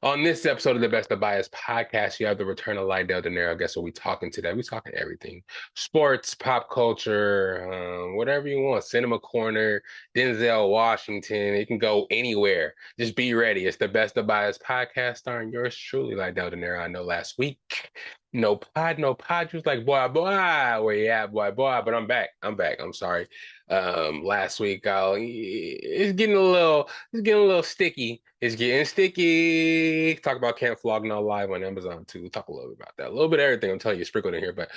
On this episode of the Best of Bias podcast, you have the return of Lydell De Niro. Guess what we talking today? We talking everything: sports, pop culture, whatever you want. Cinema corner, Denzel Washington. It can go anywhere. Just be ready. It's the Best of Bias podcast, starring yours truly, Lydell De Niro. I know last week, no pod. You was like, boy, where you at, boy? But I'm back. I'm back. I'm sorry. Last week, it's getting a little sticky. It's getting sticky. Talk about Can't Flog No Live on Amazon too. We'll talk a little bit about that. A little bit of everything. I'm telling you, sprinkled in here. But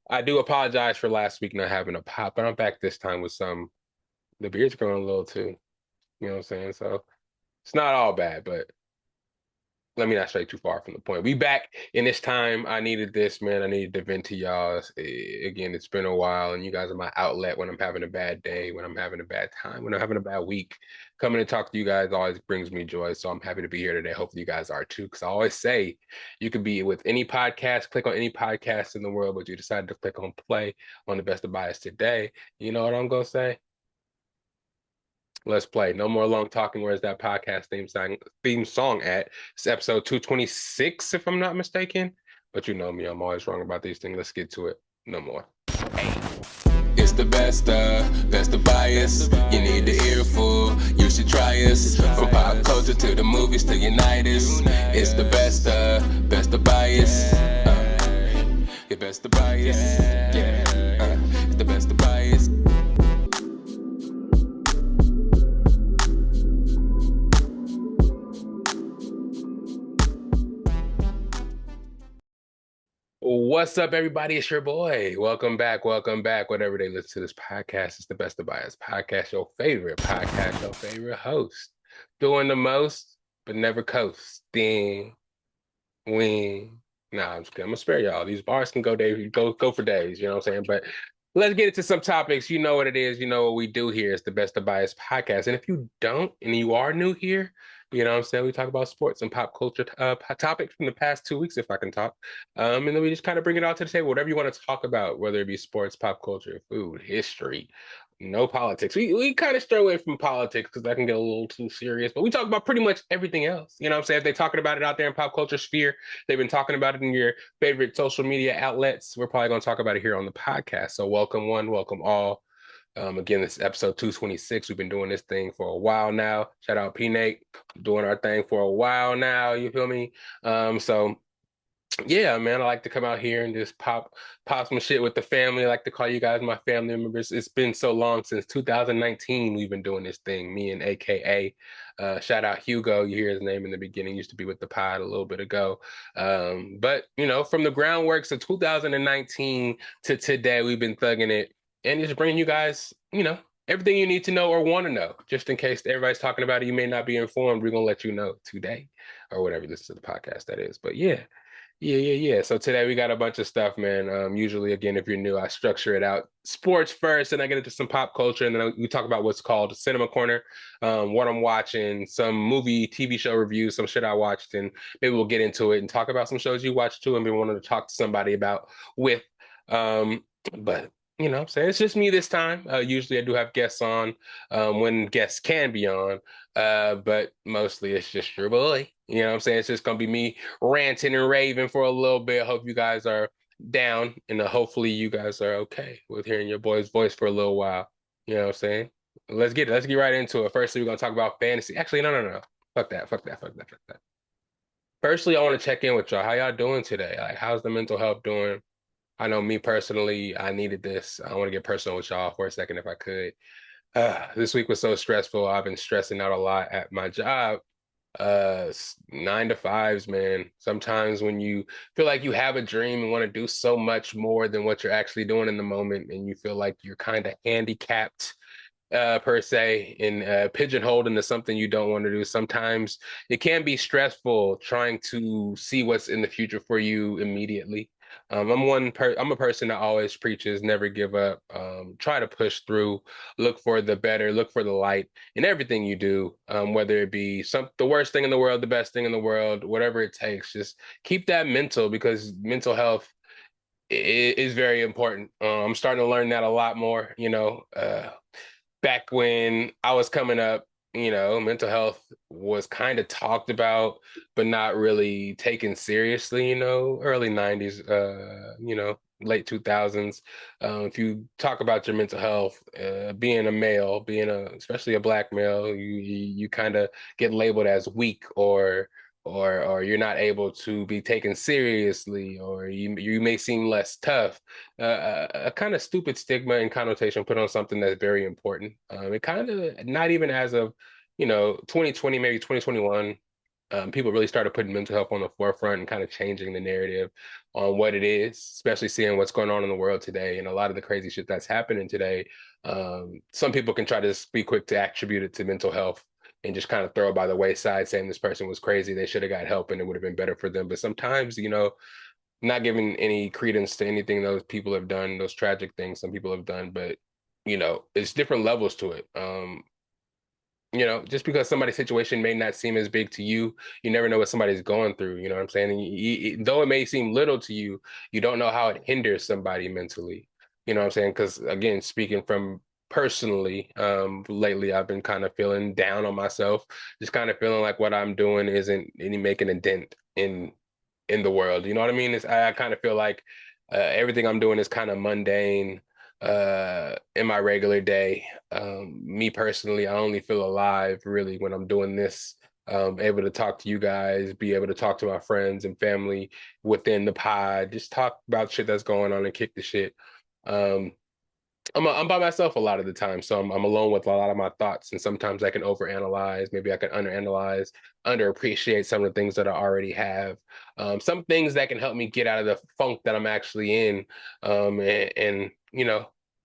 I do apologize for last week not having a pop. But I'm back this time with some. The beard's growing a little too. You know what I'm saying? So it's not all bad, but let me not stray too far from the point. We back in this time. I needed this, man. I needed to vent to y'all. Again, it's been a while, and you guys are my outlet when I'm having a bad day, when I'm having a bad time, when I'm having a bad week. Coming to talk to you guys always brings me joy. So I'm happy to be here today. Hopefully, you guys are too. Because I always say you could be with any podcast, click on any podcast in the world, but you decided to click on play on the Best of Bias today. You know what I'm gonna say? Let's play. No more long talking. Where's that podcast theme song at? It's episode 226, if I'm not mistaken. But you know me, I'm always wrong about these things. Let's get to it. No more. It's the best of bias. You need the earful, you should try us. From pop culture to the movies to unite us. It's the best of bias. The best of bias. Yeah, it's the best of bias. What's up, everybody? It's your boy. Welcome back. Welcome back. Whatever they listen to this podcast, it's the Best of Bias podcast, your favorite podcast, your favorite host. Doing the most, but never coasting. Win. Nah, I'm just kidding. I'm gonna spare y'all. These bars can go days, go for days, you know what I'm saying? But let's get into some topics. You know what it is, you know what we do here. It's the Best of Bias podcast. And if you don't, and you are new here, you know what I'm saying? We talk about sports and pop culture topics from the past 2 weeks, if I can talk. And then we just kind of bring it all to the table, whatever you want to talk about, whether it be sports, pop culture, food, history, no politics. We kind of stray away from politics because that can get a little too serious, but we talk about pretty much everything else. You know what I'm saying? If they're talking about it out there in pop culture sphere, they've been talking about it in your favorite social media outlets. We're probably going to talk about it here on the podcast. So welcome one, welcome all. Again, this is episode 226. We've been doing this thing for a while now. Shout out P Nate, doing our thing for a while now. You feel me? So yeah, man, I like to come out here and just pop some shit with the family. I like to call you guys my family members. It's been so long since 2019 we've been doing this thing, me and AKA. Shout out Hugo. You hear his name in the beginning, used to be with the pod a little bit ago. But you know, from the groundworks of 2019 to today, we've been thugging it and just bringing you guys, you know, everything you need to know or want to know. Just in case everybody's talking about it, you may not be informed. We're gonna let you know today or whatever this is the podcast that is. But yeah. Yeah. So today we got a bunch of stuff, man. Usually, again, if you're new, I structure it out sports first, and I get into some pop culture, and then we talk about what's called Cinema Corner, what I'm watching, some movie, TV show reviews, some shit I watched, and maybe we'll get into it and talk about some shows you watched too, and we wanted to talk to somebody about with. But you know, what I'm saying it's just me this time. Usually, I do have guests on when guests can be on, but mostly it's just your boy. You know what I'm saying? It's just gonna be me ranting and raving for a little bit. Hope you guys are down, and hopefully you guys are okay with hearing your boy's voice for a little while. You know what I'm saying? Let's get right into it. Firstly, we're gonna talk about fantasy. Actually, no. Fuck that. Fuck that. Firstly, I want to check in with y'all. How y'all doing today? Like, how's the mental health doing? I know me personally, I needed this. I want to get personal with y'all for a second if I could. This week was so stressful. I've been stressing out a lot at my job. 9 to 5s, man. Sometimes when you feel like you have a dream and want to do so much more than what you're actually doing in the moment, and you feel like you're kind of handicapped per se and pigeonholed into something you don't want to do. Sometimes it can be stressful trying to see what's in the future for you immediately. I'm a person that always preaches never give up. Try to push through, look for the better, look for the light in everything you do. Whether it be the worst thing in the world, the best thing in the world, whatever it takes, just keep that mental because mental health is very important. I'm starting to learn that a lot more, back when I was coming up, mental health was kind of talked about, but not really taken seriously, early 90s, late 2000s. If you talk about your mental health, being a male, especially a black male, you kind of get labeled as weak or you're not able to be taken seriously, or you may seem less tough. A kind of stupid stigma and connotation put on something that's very important. It kind of not even as of 2020, maybe 2021, people really started putting mental health on the forefront and kind of changing the narrative on what it is, especially seeing what's going on in the world today and a lot of the crazy shit that's happening today. Some people can try to just be quick to attribute it to mental health and just kind of throw it by the wayside, saying this person was crazy, they should have got help and it would have been better for them. But sometimes, not giving any credence to anything those people have done, those tragic things some people have done, but it's different levels to it. Just because somebody's situation may not seem as big to you, you never know what somebody's going through. You know what I'm saying? And though it may seem little to you, you don't know how it hinders somebody mentally. You know what I'm saying? Because again, speaking from personally, lately I've been kind of feeling down on myself, just kind of feeling like what I'm doing isn't any making a dent in the world. You know what I mean? I kind of feel like everything I'm doing is kind of mundane in my regular day. Me personally, I only feel alive really when I'm doing this. Able to talk to you guys, be able to talk to my friends and family within the pod, just talk about shit that's going on and kick the shit. Um, I'm by myself a lot of the time, so I'm alone with a lot of my thoughts, and sometimes I can overanalyze. Maybe I can underanalyze, underappreciate some of the things that I already have. Some things that can help me get out of the funk that I'm actually in. And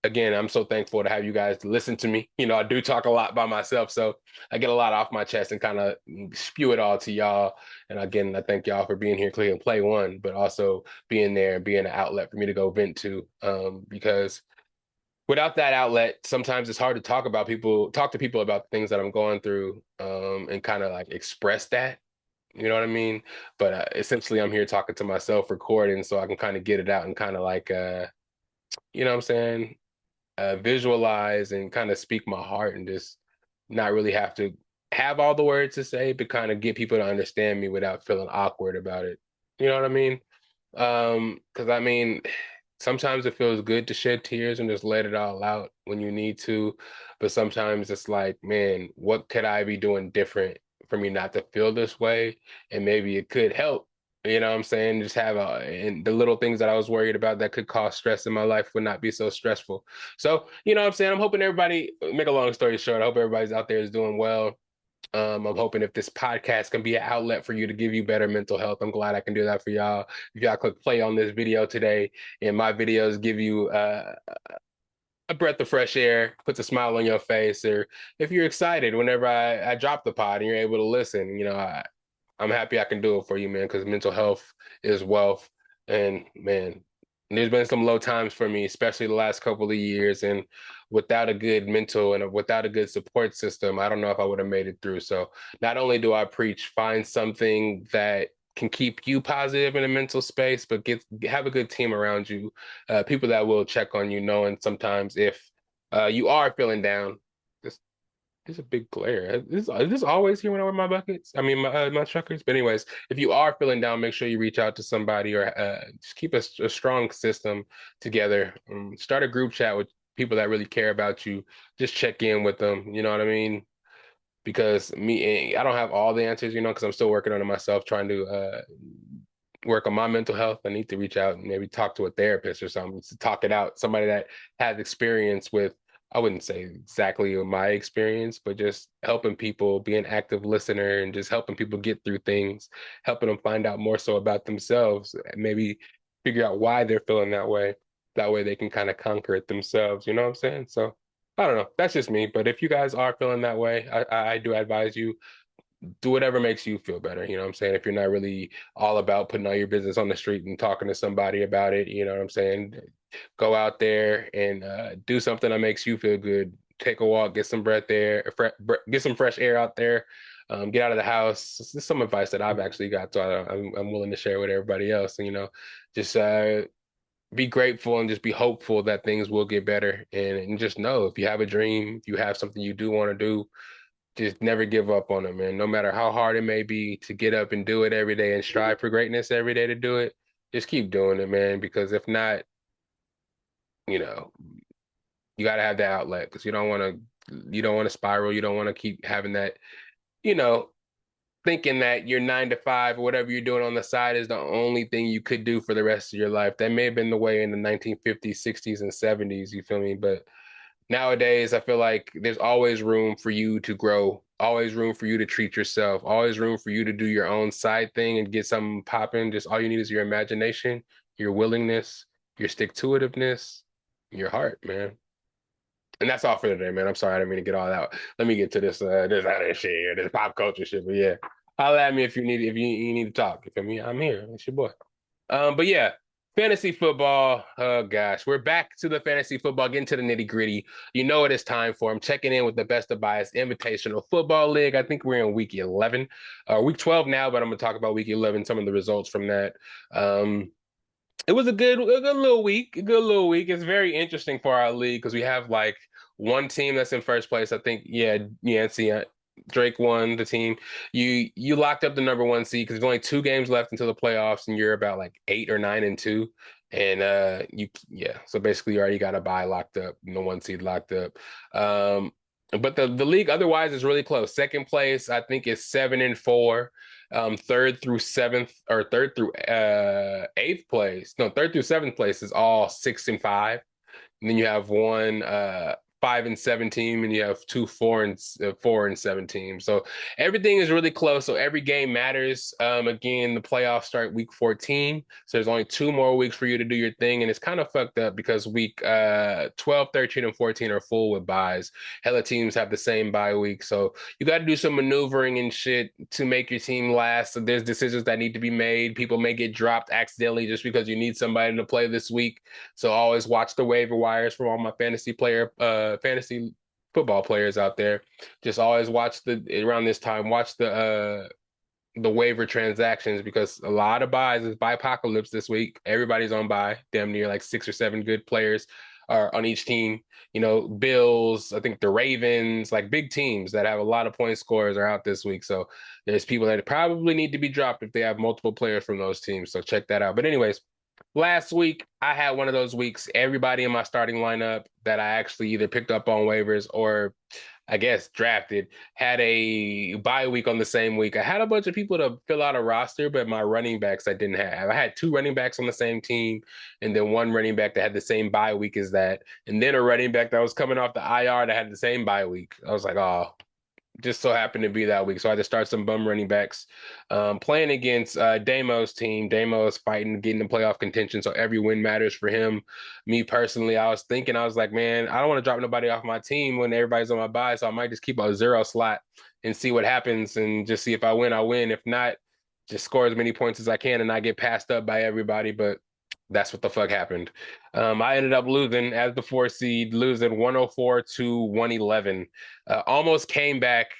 again, I'm so thankful to have you guys to listen to me. I do talk a lot by myself, so I get a lot off my chest and kind of spew it all to y'all. And again, I thank y'all for being here, Click and Play One, but also being there and being an outlet for me to go vent to, because without that outlet, sometimes it's hard to talk to people about the things that I'm going through, and kind of like express that. You know what I mean? But essentially, I'm here talking to myself, recording, so I can kind of get it out and kind of like, what I'm saying, visualize and kind of speak my heart and just not really have to have all the words to say, but kind of get people to understand me without feeling awkward about it. You know what I mean? Because I mean, sometimes it feels good to shed tears and just let it all out when you need to, but sometimes it's like, man, what could I be doing different for me not to feel this way? And maybe it could help. You know what I'm saying? Just and the little things that I was worried about that could cause stress in my life would not be so stressful. So, you know what I'm saying? I'm hoping everybody, make a long story short, I hope everybody's out there is doing well. I'm hoping if this podcast can be an outlet for you to give you better mental health, I'm glad I can do that for y'all. If y'all click play on this video today and my videos give you a breath of fresh air, puts a smile on your face, or if you're excited whenever I drop the pod and you're able to listen, I'm happy I can do it for you, man, because mental health is wealth. And man, there's been some low times for me, especially the last couple of years. And without a good mental and without a good support system, I don't know if I would have made it through. So not only do I preach, find something that can keep you positive in a mental space, but have a good team around you, people that will check on you, knowing sometimes if you are feeling down. There's a big glare. Is this always here when I wear my buckets? I mean, my truckers. But anyways, if you are feeling down, make sure you reach out to somebody or just keep a strong system together. Start a group chat with people that really care about you. Just check in with them. You know what I mean? Because I don't have all the answers, because I'm still working on it myself, trying to work on my mental health. I need to reach out and maybe talk to a therapist or something to talk it out. Somebody that has experience with, I wouldn't say exactly my experience, but just helping people, be an active listener and just helping people get through things, helping them find out more so about themselves, and maybe figure out why they're feeling that way. That way they can kind of conquer it themselves. You know what I'm saying? So I don't know. That's just me. But if you guys are feeling that way, I do advise you do whatever makes you feel better. You know what I'm saying? If you're not really all about putting all your business on the street and talking to somebody about it, you know what I'm saying? Go out there and do something that makes you feel good. Take a walk, get some breath air, get some fresh air out there. Get out of the house. This is some advice that I've actually got, so I'm willing to share with everybody else. And, just be grateful and just be hopeful that things will get better. And just know if you have a dream, if you have something you do want to do, just never give up on it, man. No matter how hard it may be to get up and do it every day and strive for greatness every day to do it, just keep doing it, man. Because if not, you know, you got to have that outlet because you don't want to spiral. You don't want to keep having that, you know, thinking that your 9 to 5 or whatever you're doing on the side is the only thing you could do for the rest of your life. That may have been the way in the 1950s, 60s, and 70s. You feel me? But nowadays, I feel like there's always room for you to grow, always room for you to treat yourself, always room for you to do your own side thing and get something popping. Just all you need is your imagination, your willingness, your stick-to-itiveness, your heart, man. And that's all for today, man. I'm sorry, I didn't mean to get all out. Let me get to this other shit here, this pop culture shit. But yeah, holla at me if you need to talk. You feel me? I'm here. It's your boy. But yeah, fantasy football. Oh gosh, we're back to the fantasy football, getting to the nitty gritty. You know what it's time for. I'm checking in with the Best of Bias Invitational Football League. I think we're in week 11, week 12 now, but I'm gonna talk about week 11, some of the results from that. Um, it was a good little week, a good little week. It's very interesting for our league because we have like one team that's in first place. I think, yeah, see, Drake won the team. You locked up the number one seed because there's only 2 games left until the playoffs, and you're about like 8 or 9 and 2. And so basically you already got a bye locked up, the one seed locked up. But the league otherwise is really close. Second place, I think, is 7-4. Third through seventh, or third through eighth place. No, third through seventh place is all 6-5. And then you have one 5-7 team, and you have two 4-7 teams. So everything is really close. So every game matters. Again, the playoffs start week 14. So there's only 2 more weeks for you to do your thing. And it's kind of fucked up because week 12, 13, and 14 are full with buys. Hella teams have the same bye week. So you got to do some maneuvering and shit to make your team last. So there's decisions that need to be made. People may get dropped accidentally just because you need somebody to play this week. So always watch the waiver wires for all my fantasy football players out there. Just always watch around this time, watch the waiver transactions because a lot of buys is buy apocalypse this week. Everybody's on buy, damn near like 6 or 7 good players are on each team. You know, Bills, I think the Ravens, like big teams that have a lot of point scorers are out this week. So there's people that probably need to be dropped if they have multiple players from those teams. So check that out. But anyways, last week, I had one of those weeks. Everybody in my starting lineup that I actually either picked up on waivers or I guess drafted had a bye week on the same week. I had a bunch of people to fill out a roster, but my running backs I didn't have. I had 2 running backs on the same team, and then one running back that had the same bye week as that, and then a running back that was coming off the IR that had the same bye week. I was like, oh, just so happened to be that week. So I had to start some bum running backs. Playing against Damo's team. Damo's fighting, getting the playoff contention. So every win matters for him. Me personally, I was thinking, I was like, man, I don't want to drop nobody off my team when everybody's on my bye. So I might just keep a 0 slot and see what happens and just see if I win, I win. If not, just score as many points as I can and not get passed up by everybody. But that's what the fuck happened. I ended up losing as the 4 seed, losing 104 to 111. Almost came back,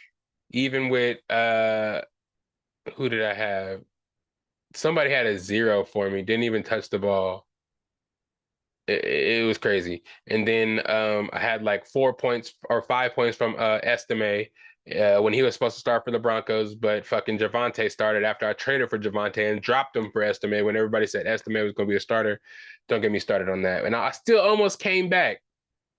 even with who did I have? Somebody had a 0 for me, didn't even touch the ball. It was crazy. And then I had like 4 points or 5 points from Estime when he was supposed to start for the Broncos, but fucking Javante started after I traded for Javante and dropped him for Estime when everybody said Estime was going to be a starter. Don't get me started on that. And I still almost came back.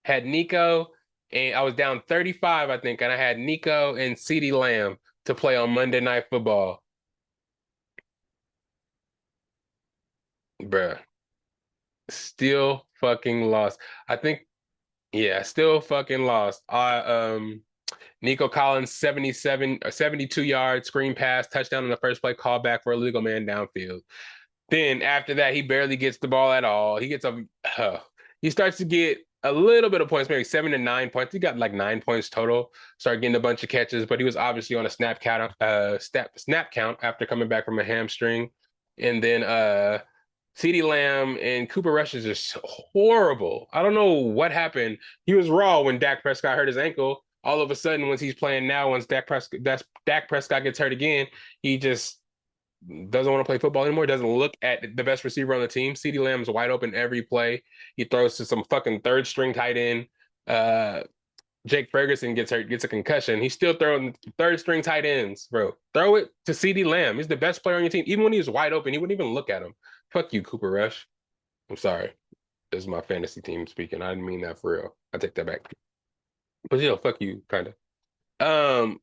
Had Nico, and I was down 35, I think, and I had Nico and CeeDee Lamb to play on Monday Night Football. Bruh, still fucking lost. I think, yeah, still fucking lost. Nico Collins, 77 or 72 yards, screen pass, touchdown on the first play, call back for a legal man downfield. Then after that, he barely gets the ball at all. He starts to get a little bit of points, maybe 7 to 9 points. He got like 9 points total. Started getting a bunch of catches, but he was obviously on a snap count after coming back from a hamstring. And then CeeDee Lamb and Cooper Rush is just horrible. I don't know what happened. He was raw when Dak Prescott hurt his ankle. All of a sudden, once he's playing now, once Dak Prescott gets hurt again, he just doesn't want to play football anymore. Doesn't look at the best receiver on the team. CeeDee Lamb's wide open every play. He throws to some fucking third string tight end. Uh, Jake Ferguson gets hurt, gets a concussion. He's still throwing third string tight ends, bro. Throw it to CeeDee Lamb. He's the best player on your team. Even when he was wide open, he wouldn't even look at him. Fuck you, Cooper Rush. I'm sorry. This is my fantasy team speaking. I didn't mean that for real. I take that back. But yeah, fuck you, kind of.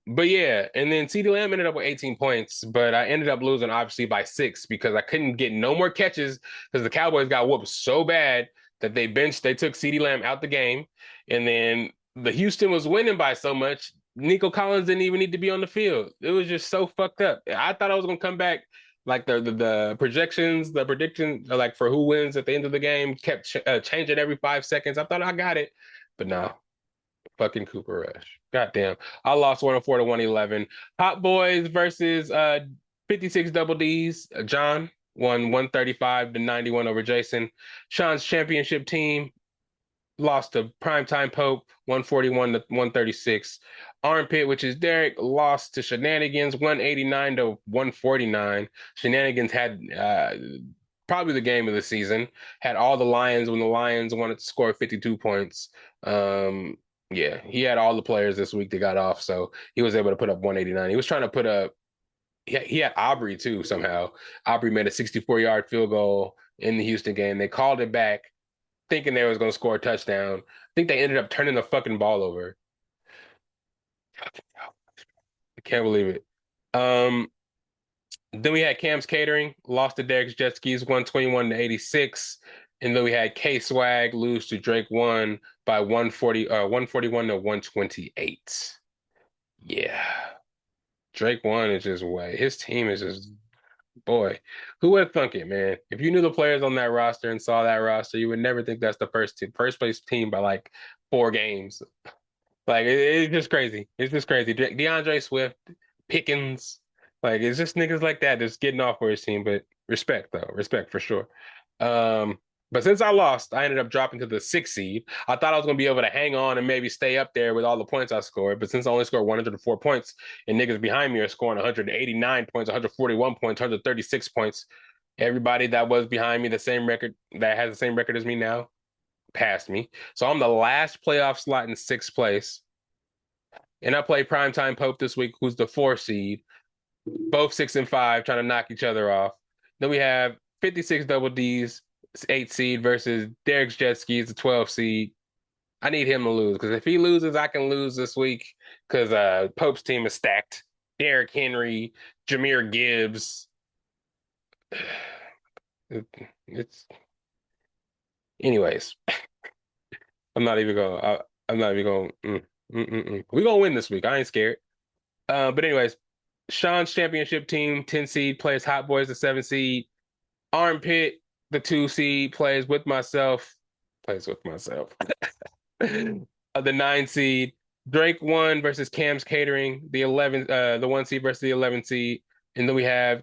But yeah, and then CeeDee Lamb ended up with 18 points, but I ended up losing obviously by 6 because I couldn't get no more catches because the Cowboys got whooped so bad that they took CeeDee Lamb out the game, and then the Houston was winning by so much. Nico Collins didn't even need to be on the field. It was just so fucked up. I thought I was gonna come back like the projections, the prediction, like for who wins at the end of the game kept changing every 5 seconds. I thought I got it, but no, fucking Cooper Rush. Goddamn. I lost 104 to 111. Hot Boys versus 56 Double D's. John won 135 to 91 over Jason. Sean's championship team lost to Primetime Pope 141 to 136. Armpit, which is Derek, lost to Shenanigans 189 to 149. Shenanigans had probably the game of the season. Had all the Lions when the Lions wanted to score 52 points. Yeah, he had all the players this week that got off, so he was able to put up 189. He was trying to put up, he had Aubrey too somehow. Aubrey made a 64-yard field goal in the Houston game. They called it back, thinking they was going to score a touchdown. I think they ended up turning the fucking ball over. I can't believe it. Um, then we had Cam's Catering, lost to Derek's Jet Skis 121 to 86. And then we had K Swag lose to Drake 1 by 141 to 128. Yeah. Drake 1 is just way. His team is just, boy. Who would thunk it, man? If you knew the players on that roster and saw that roster, you would never think that's the first place team by like 4 games. Like it's just crazy. It's just crazy. DeAndre Swift, Pickens, like it's just niggas like that that's getting off for his team. But respect though, respect for sure. Um, but since I lost, I ended up dropping to the 6th seed. I thought I was gonna be able to hang on and maybe stay up there with all the points I scored. But since I only scored 104 points, and niggas behind me are scoring 189 points, 141 points, 136 points, everybody that was behind me, the same record that has the same record as me now, passed me. So I'm the last playoff slot in 6th place. And I play Primetime Pope this week, who's the 4th seed. Both 6 and 5, trying to knock each other off. Then we have 56 Double D's, 8th seed, versus Derek's Jet Skis, the 12th seed. I need him to lose because if he loses, I can lose this week because Pope's team is stacked. Derrick Henry, Jahmyr Gibbs. It's anyways. I'm not even going. I'm not even going. We're gonna win this week. I ain't scared. But anyways, Sean's championship team, 10 seed, plays Hot Boys, the 7 seed. Armpit, the 2 seed, plays with myself. The 9 seed. Drake 1 versus Cam's Catering, the 1 seed versus the 11 seed. And then we have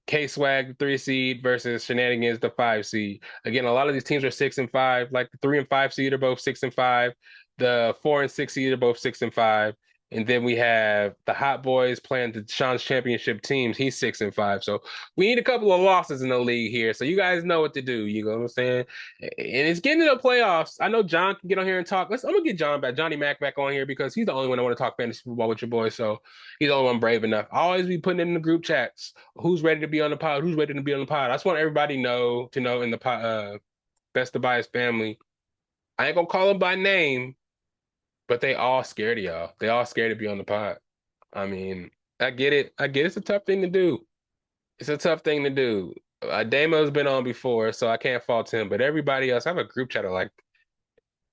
K Swag, the 3 seed, versus Shenanigans, the 5 seed. Again, a lot of these teams are 6 and 5. Like the 3 and 5 seed are both 6 and 5. The 4 and 6 seed are both 6 and 5. And then we have the Hot Boys playing the Sean's championship teams. He's 6 and 5. So we need a couple of losses in the league here. So you guys know what to do. You know what I'm saying? And it's getting to the playoffs. I know John can get on here and talk. I'm gonna get Johnny Mac back on here because he's the only one I want to talk fantasy football with your boy. So he's the only one brave enough. I always be putting it in the group chats. Who's ready to be on the pod? Who's ready to be on the pod? I just want everybody to know in the pod, Best of Bias family. I ain't gonna call them by name, but they all scared of y'all. They all scared to be on the pod. I mean, I get it. I get it's a tough thing to do. It's a tough thing to do. Damo's been on before, so I can't fault him. But everybody else, I have a group chat of like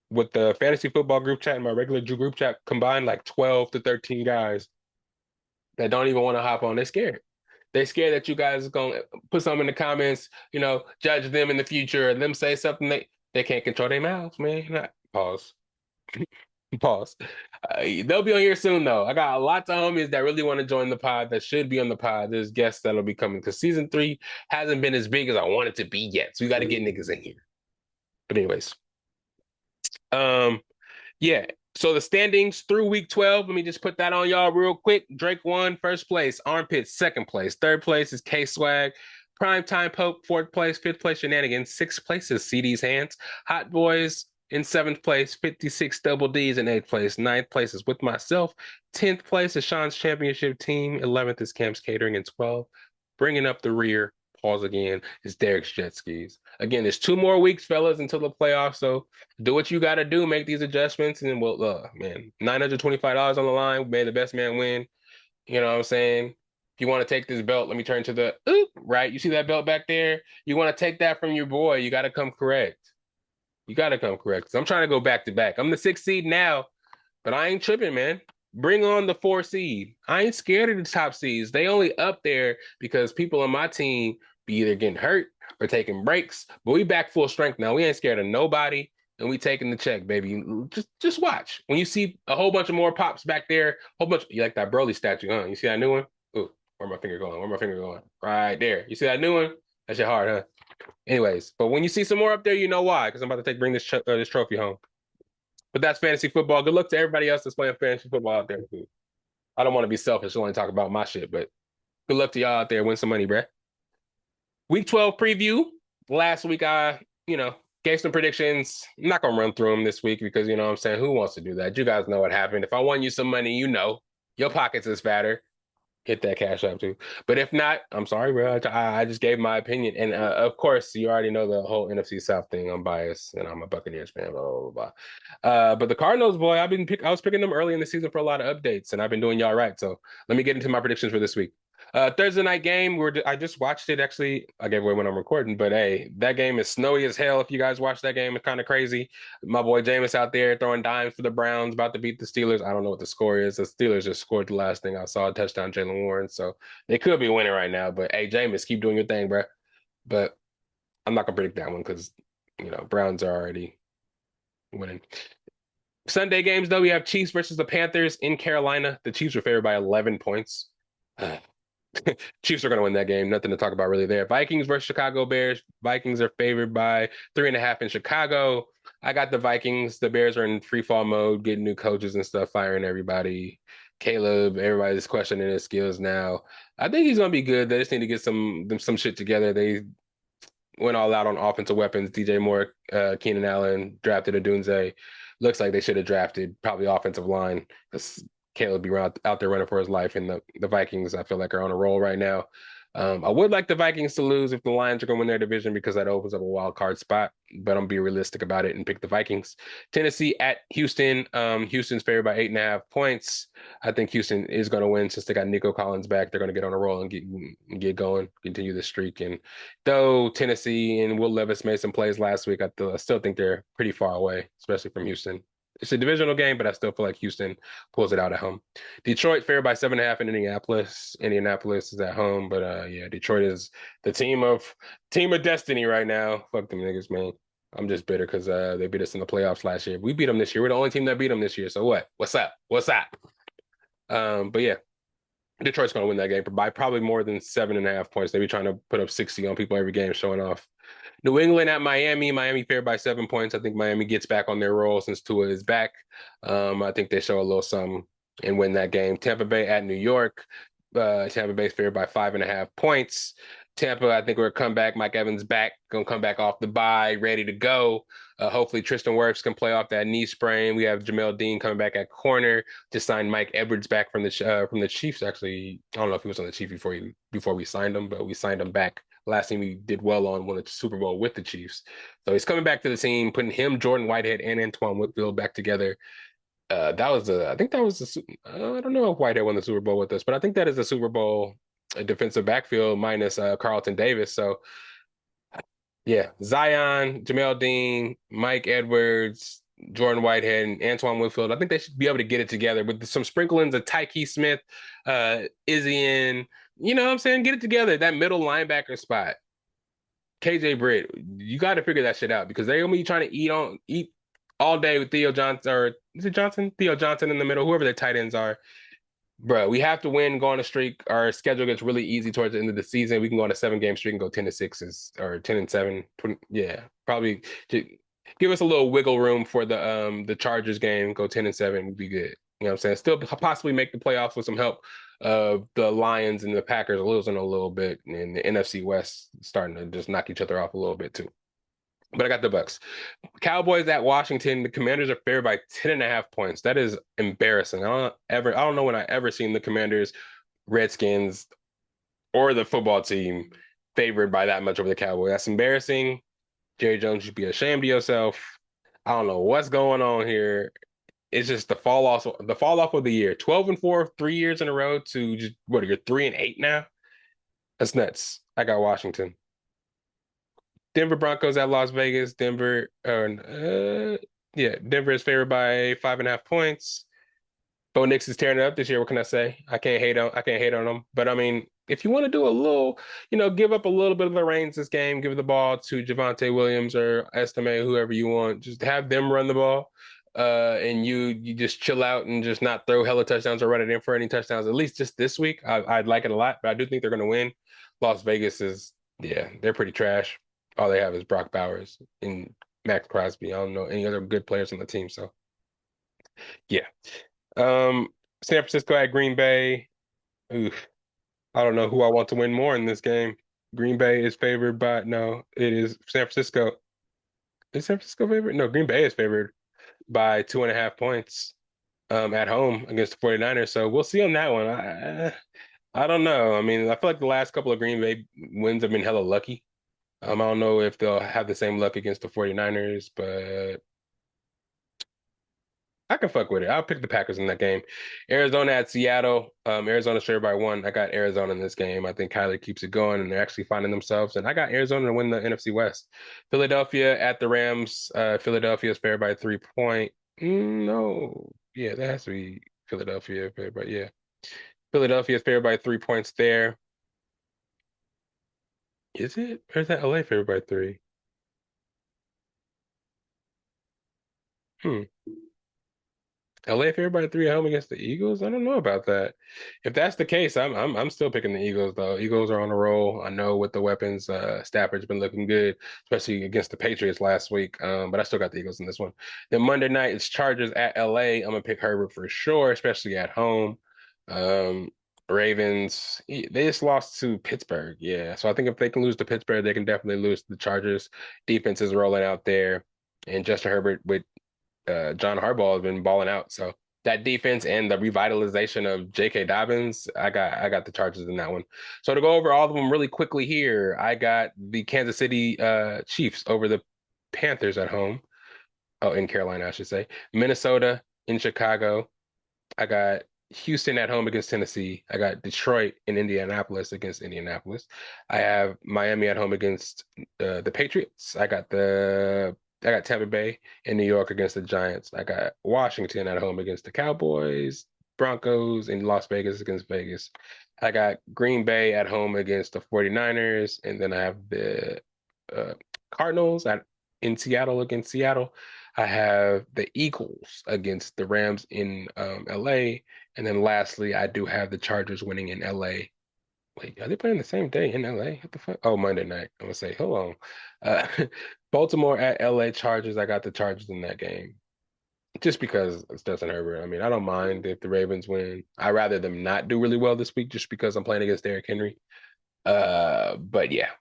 with the fantasy football group chat and my regular group chat combined, like 12 to 13 guys that don't even want to hop on. They're scared. They're scared that you guys are gonna put something in the comments, judge them in the future, or them say something they can't control their mouths, man. Pause. Pause. They'll be on here soon, though. I got lots of homies that really want to join the pod that should be on the pod. There's guests that'll be coming because season 3 hasn't been as big as I want it to be yet. So we got to get niggas in here. But anyways, yeah. So the standings through week 12. Let me just put that on y'all real quick. Drake 1, 1st place. Armpit 2nd place. 3rd place is K Swag. Primetime Pope 4th place. 5th place Shenanigans. 6th place is CD's Hands. Hot Boys in seventh place, 56 double D's in eighth place. Ninth place is with myself. 10th place is Sean's championship team. 11th is Camp's Catering. And 12, bringing up the rear, pause again, is Derek's Jet Skis. Again, there's 2 more weeks, fellas, until the playoffs. So do what you got to do, make these adjustments. And then we'll, man, $925 on the line. May the best man win. You know what I'm saying? If you want to take this belt, let me turn to the right. You see that belt back there? You want to take that from your boy. You got to come correct. You got to come correct. 'Cause I'm trying to go back to back. I'm the 6th seed now, but I ain't tripping, man. Bring on the 4 seed. I ain't scared of the top seeds. They only up there because people on my team be either getting hurt or taking breaks. But we back full strength now. We ain't scared of nobody, and we taking the check, baby. Just watch. When you see a whole bunch of more pops back there, whole bunch. You like that Broly statue, huh? You see that new one? Ooh, where my finger going? Where my finger going? Right there. You see that new one? That's your heart, huh? Anyways, but when you see some more up there, you know why? Because I'm about to bring this trophy home. But that's fantasy football. Good luck to everybody else that's playing fantasy football out there. Too. I don't want to be selfish, I only talk about my shit, but good luck to y'all out there. Win some money, bruh. Week 12 preview. Last week, gave some predictions. I'm not going to run through them this week because, you know what I'm saying, who wants to do that? You guys know what happened. If I won you some money, you know. Your pockets is fatter. Hit that cash up too. But if not, I'm sorry, bro. I just gave my opinion. And of course, you already know the whole NFC South thing. I'm biased and I'm a Buccaneers fan, blah, blah, blah. But the Cardinals, boy, I was picking them early in the season for a lot of updates, and I've been doing y'all right. So let me get into my predictions for this week. Thursday night game, I just watched it. Actually, I gave away when I'm recording, but hey, that game is snowy as hell. If you guys watch that game, it's kind of crazy. My boy Jameis out there throwing dimes for the Browns, about to beat the Steelers. I don't know what the score is. The Steelers just scored the last thing I saw, a touchdown, Jalen Warren. So they could be winning right now. But hey, Jameis, keep doing your thing, bro. But I'm not gonna predict that one because Browns are already winning. Sunday games though, we have Chiefs versus the Panthers in Carolina. The Chiefs are favored by 11 points. Chiefs are going to win that game. Nothing to talk about really there. Vikings versus Chicago Bears. Vikings are favored by 3.5 in Chicago. I got the Vikings. The Bears are in free fall mode, getting new coaches and stuff, firing everybody. Caleb, everybody's questioning his skills now. I think he's going to be good. They just need to get some shit together. They went all out on offensive weapons. DJ Moore, Keenan Allen, drafted a Dunze. Looks like they should have drafted probably offensive line because Caleb be out there running for his life. And the Vikings, I feel like, are on a roll right now. I would like the Vikings to lose if the Lions are going to win their division because that opens up a wild card spot. But I'm being realistic about it and pick the Vikings. Tennessee at Houston. Houston's favored by 8.5 points. I think Houston is going to win since they got Nico Collins back. They're going to get on a roll and get going, continue the streak. And though Tennessee and Will Levis made some plays last week, I still think they're pretty far away, especially from Houston. It's a divisional game, but I still feel like Houston pulls it out at home. Detroit favored by 7.5 in Indianapolis. Indianapolis is at home, but yeah, Detroit is the team of destiny right now. Fuck them niggas, man. I'm just bitter because they beat us in the playoffs last year. We beat them this year. We're the only team that beat them this year. So what? What's up? What's up? But yeah, Detroit's going to win that game by probably more than 7.5 points. They be trying to put up 60 on people every game, showing off. New England at Miami. Miami favored by 7 points. I think Miami gets back on their roll since Tua is back. I think they show a little something and win that game. Tampa Bay at New York. Tampa Bay's favored by 5.5 points. Tampa, I think we're come back. Mike Evans back, gonna come back off the bye, ready to go. Hopefully Tristan Wirfs can play off that knee sprain. We have Jamel Dean coming back at corner. Just signed Mike Edwards back from the Chiefs. Actually, I don't know if he was on the Chiefs before we signed him, but we signed him back. Last team we did well on won the Super Bowl with the Chiefs. So he's coming back to the team, putting him, Jordan Whitehead, and Antoine Whitfield back together. I think that was I don't know if Whitehead won the Super Bowl with us, but I think that is a Super Bowl defensive backfield minus Carlton Davis. So yeah, Zion, Jamel Dean, Mike Edwards, Jordan Whitehead, and Antoine Whitfield. I think they should be able to get it together with some sprinklings of Tyke Smith, Izzy, you know what I'm saying? Get it together. That middle linebacker spot. KJ Britt, you got to figure that shit out because they're gonna be trying to eat all day with Theo Johnson, or is it Johnson? Theo Johnson in the middle, whoever their tight ends are. Bro, we have to win, go on a streak. Our schedule gets really easy towards the end of the season. We can go on a 7-game streak and go 10-6 or 10-7. Yeah, probably give us a little wiggle room for the Chargers game. Go 10-7 would be good. You know what I'm saying? Still possibly make the playoffs with some help of the Lions and the Packers losing a little bit, and the NFC West starting to just knock each other off a little bit too. but I got the Bucks. Cowboys at Washington. The Commanders are favored by 10.5 points. That is embarrassing. I don't know when I ever seen the Commanders, Redskins, or the football team favored by that much over the Cowboys. That's embarrassing. Jerry Jones, you should be ashamed of yourself. I don't know what's going on here. It's just the fall off of the year. 12-4, 3 years in a row to just what, you're 3-8 now? That's nuts. I got Washington. Denver Broncos at Las Vegas. Denver is favored by 5.5 points. Bo Nix is tearing it up this year. What can I say? I can't hate on them. But I mean, if you want to do a little, give up a little bit of the reins this game, give the ball to Javonte Williams or Estime, whoever you want. Just have them run the ball. And you just chill out and just not throw hella touchdowns or run it in for any touchdowns. At least just this week, I'd like it a lot. But I do think they're going to win. Las Vegas is, yeah, they're pretty trash. All they have is Brock Bowers and Max Crosby. I don't know any other good players on the team. So yeah. Um, San Francisco at Green Bay. Oof. I don't know who I want to win more in this game. Green Bay is favored by, no, it is San Francisco. Is San Francisco favored? No, Green Bay is favored by 2.5 points at home against the 49ers. So we'll see on that one. I don't know. I mean, I feel like the last couple of Green Bay wins have been hella lucky. I don't know if they'll have the same luck against the 49ers, but I can fuck with it. I'll pick the Packers in that game. Arizona at Seattle. Arizona sure by one. I got Arizona in this game. I think Kyler keeps it going, and they're actually finding themselves. And I got Arizona to win the NFC West. Philadelphia at the Rams. Philadelphia is favored by 3 point. No, yeah, that has to be Philadelphia favored by, yeah. Philadelphia is favored by 3 points there. Is it? Or is that LA favored by three? Hmm. LA favored by three at home against the Eagles? I don't know about that. If that's the case, I'm still picking the Eagles though. Eagles are on a roll. I know with the weapons, Stafford's been looking good, especially against the Patriots last week. But I still got the Eagles in this one. Then Monday night it's Chargers at LA. I'm gonna pick Herbert for sure, especially at home. Um, Ravens, they just lost to Pittsburgh. Yeah. So I think if they can lose to Pittsburgh, they can definitely lose to the Chargers. Defense is rolling out there. And Justin Herbert with John Harbaugh has been balling out. So that defense and the revitalization of J.K. Dobbins, I got the Chargers in that one. So to go over all of them really quickly here, I got the Kansas City Chiefs over the Panthers at home. Oh, in Carolina, I should say. Minnesota in Chicago. I got Houston at home against Tennessee. I got Detroit in Indianapolis against Indianapolis. I have Miami at home against the Patriots. I got Tampa Bay in New York against the Giants. I got Washington at home against the Cowboys, Broncos in Las Vegas against Vegas. I got Green Bay at home against the 49ers, and then I have the uh, Cardinals in Seattle against Seattle. I have the Eagles against the Rams in LA. And then lastly, I do have the Chargers winning in LA. Wait, are they playing the same day in LA? What the fuck? Oh, Monday night. I'm gonna say, hold on. Baltimore at LA Chargers. I got the Chargers in that game. Just because it's Justin Herbert. I mean, I don't mind if the Ravens win. I'd rather them not do really well this week just because I'm playing against Derrick Henry. But yeah,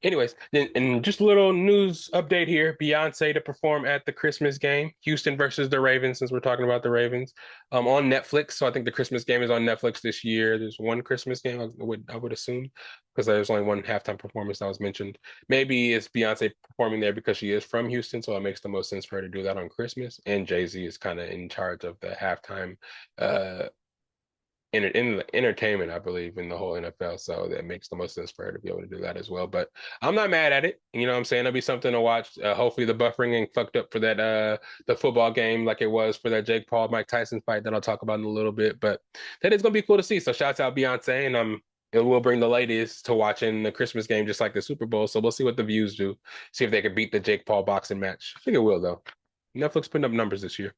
anyways, and just a little news update here. Beyonce to perform at the Christmas game, Houston versus the Ravens, since we're talking about the Ravens, on Netflix. So I think the Christmas game is on Netflix this year. There's one Christmas game, I would assume, because there's only one halftime performance that was mentioned. Maybe it's Beyonce performing there because she is from Houston, so it makes the most sense for her to do that on Christmas. And Jay-Z is kind of in charge of the halftime uh in entertainment, I believe, in the whole NFL. So that makes the most sense for her to be able to do that as well. But I'm not mad at it. You know what I'm saying? It'll be something to watch. Hopefully the buffering ain't fucked up for that the football game like it was for that Jake Paul Mike Tyson fight that I'll talk about in a little bit. But that is gonna be cool to see. So shouts out Beyonce, and it will bring the ladies to watching the Christmas game just like the Super Bowl. So we'll see what the views do. See if they can beat the Jake Paul boxing match. I think it will though. Netflix putting up numbers this year.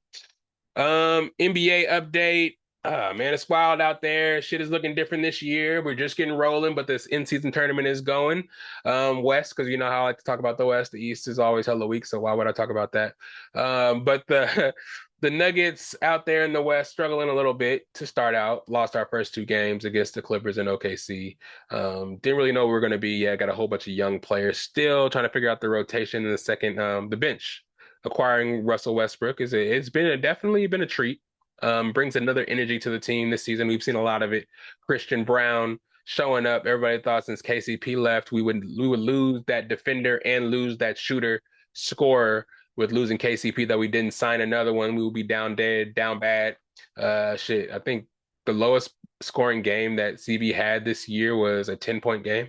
NBA update. Man, it's wild out there. Shit is looking different this year. We're just getting rolling, but this in-season tournament is going. West, because you know how I like to talk about the West. The East is always hella weak, so why would I talk about that? But the The Nuggets out there in the West struggling a little bit to start out. Lost our first two games against the Clippers and OKC. Didn't really know where we were going to be yet. Got a whole bunch of young players still trying to figure out the rotation in the second, the bench. Acquiring Russell Westbrook it's been definitely been a treat. Brings another energy to the team this season. We've seen a lot of it. Christian Brown showing up. Everybody thought since KCP left, we would lose that defender and lose that shooter scorer with losing KCP that we didn't sign another one. We would be down dead, down bad. Shit. I think the lowest scoring game that CB had this year was a 10-point game.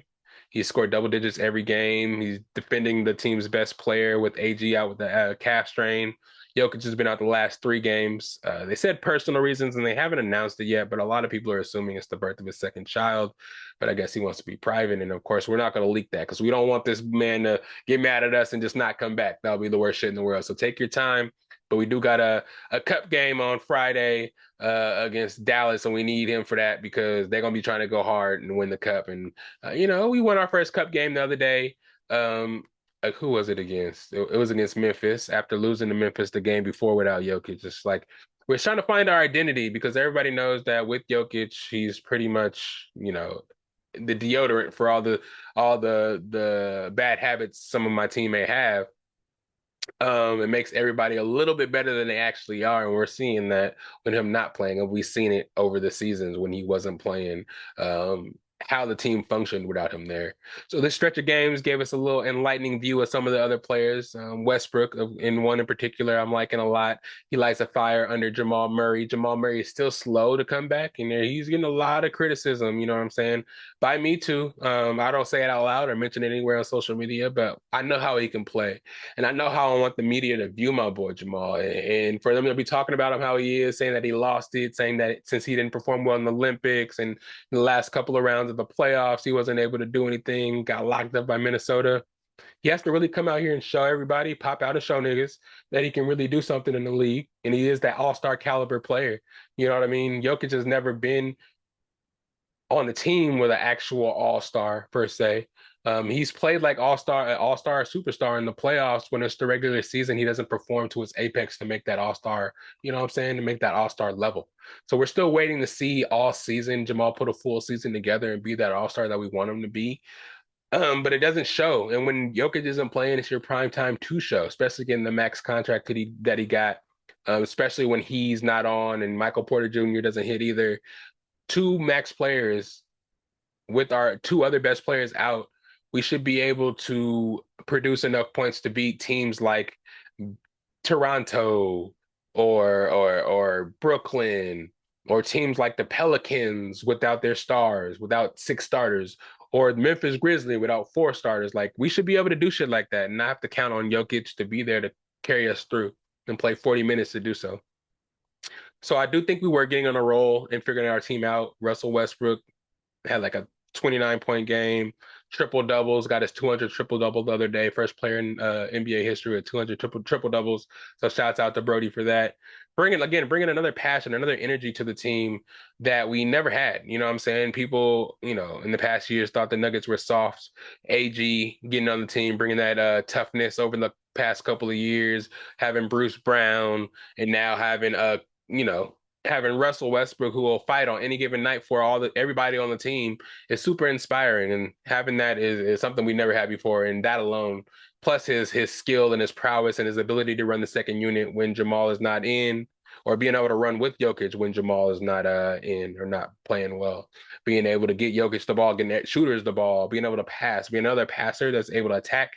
He scored double digits every game. He's defending the team's best player with AG out with the calf strain. Jokic has been out the last three games. They said personal reasons, and they haven't announced it yet, but a lot of people are assuming it's the birth of his second child. But I guess he wants to be private. And of course, we're not going to leak that because we don't want this man to get mad at us and just not come back. That'll be the worst shit in the world. So take your time. But we do got a cup game on Friday against Dallas, and we need him for that because they're going to be trying to go hard and win the cup. And, we won our first cup game the other day. Who was it against? It was against Memphis after losing to Memphis the game before without Jokic. Just like we're trying to find our identity because everybody knows that with Jokic, he's pretty much, the deodorant for all the bad habits some of my team may have. It makes everybody a little bit better than they actually are, and we're seeing that with him not playing, and we've seen it over the seasons when he wasn't playing. How the team functioned without him there. So this stretch of games gave us a little enlightening view of some of the other players. Westbrook, in one in particular, I'm liking a lot. He lights a fire under Jamal Murray. Jamal Murray is still slow to come back, and he's getting a lot of criticism. You know what I'm saying? By me too. I don't say it out loud or mention it anywhere on social media, but I know how he can play, and I know how I want the media to view my boy Jamal, and for them to be talking about him how he is, saying that he lost it, saying that since he didn't perform well in the Olympics and in the last couple of rounds of the playoffs, he wasn't able to do anything, got locked up by Minnesota. He has to really come out here and show everybody, pop out and show niggas that he can really do something in the league. And he is that all-star caliber player. You know what I mean? Jokic has never been on the team with an actual all-star per se. He's played like all-star, superstar in the playoffs. When it's the regular season, he doesn't perform to his apex to make that all-star, you know what I'm saying, to make that all-star level. So we're still waiting to see all season Jamal put a full season together and be that all-star that we want him to be. But it doesn't show. And when Jokic isn't playing, it's your prime time to show, especially getting the max contract that he got, especially when he's not on and Michael Porter Jr. doesn't hit either. Two max players with our two other best players out, we should be able to produce enough points to beat teams like Toronto or Brooklyn or teams like the Pelicans without their stars, without six starters, or Memphis Grizzlies without four starters. Like we should be able to do shit like that and not have to count on Jokic to be there to carry us through and play 40 minutes to do so. So I do think we were getting on a roll and figuring our team out. Russell Westbrook had like a 29-point game, triple doubles, got his 200 triple double the other day. First player in NBA history with 200 triple doubles. So shouts out to Brody for that. Bringing another passion, another energy to the team that we never had. You know what I'm saying? People, in the past years thought the Nuggets were soft. AG getting on the team, bringing that toughness over the past couple of years, having Bruce Brown, and now having Russell Westbrook, who will fight on any given night for everybody on the team, is super inspiring. And having that is something we never had before. And that alone, plus his skill and his prowess and his ability to run the second unit when Jamal is not in, or being able to run with Jokic when Jamal is not in or not playing well, being able to get Jokic the ball, getting shooters the ball, being able to pass, be another passer that's able to attack,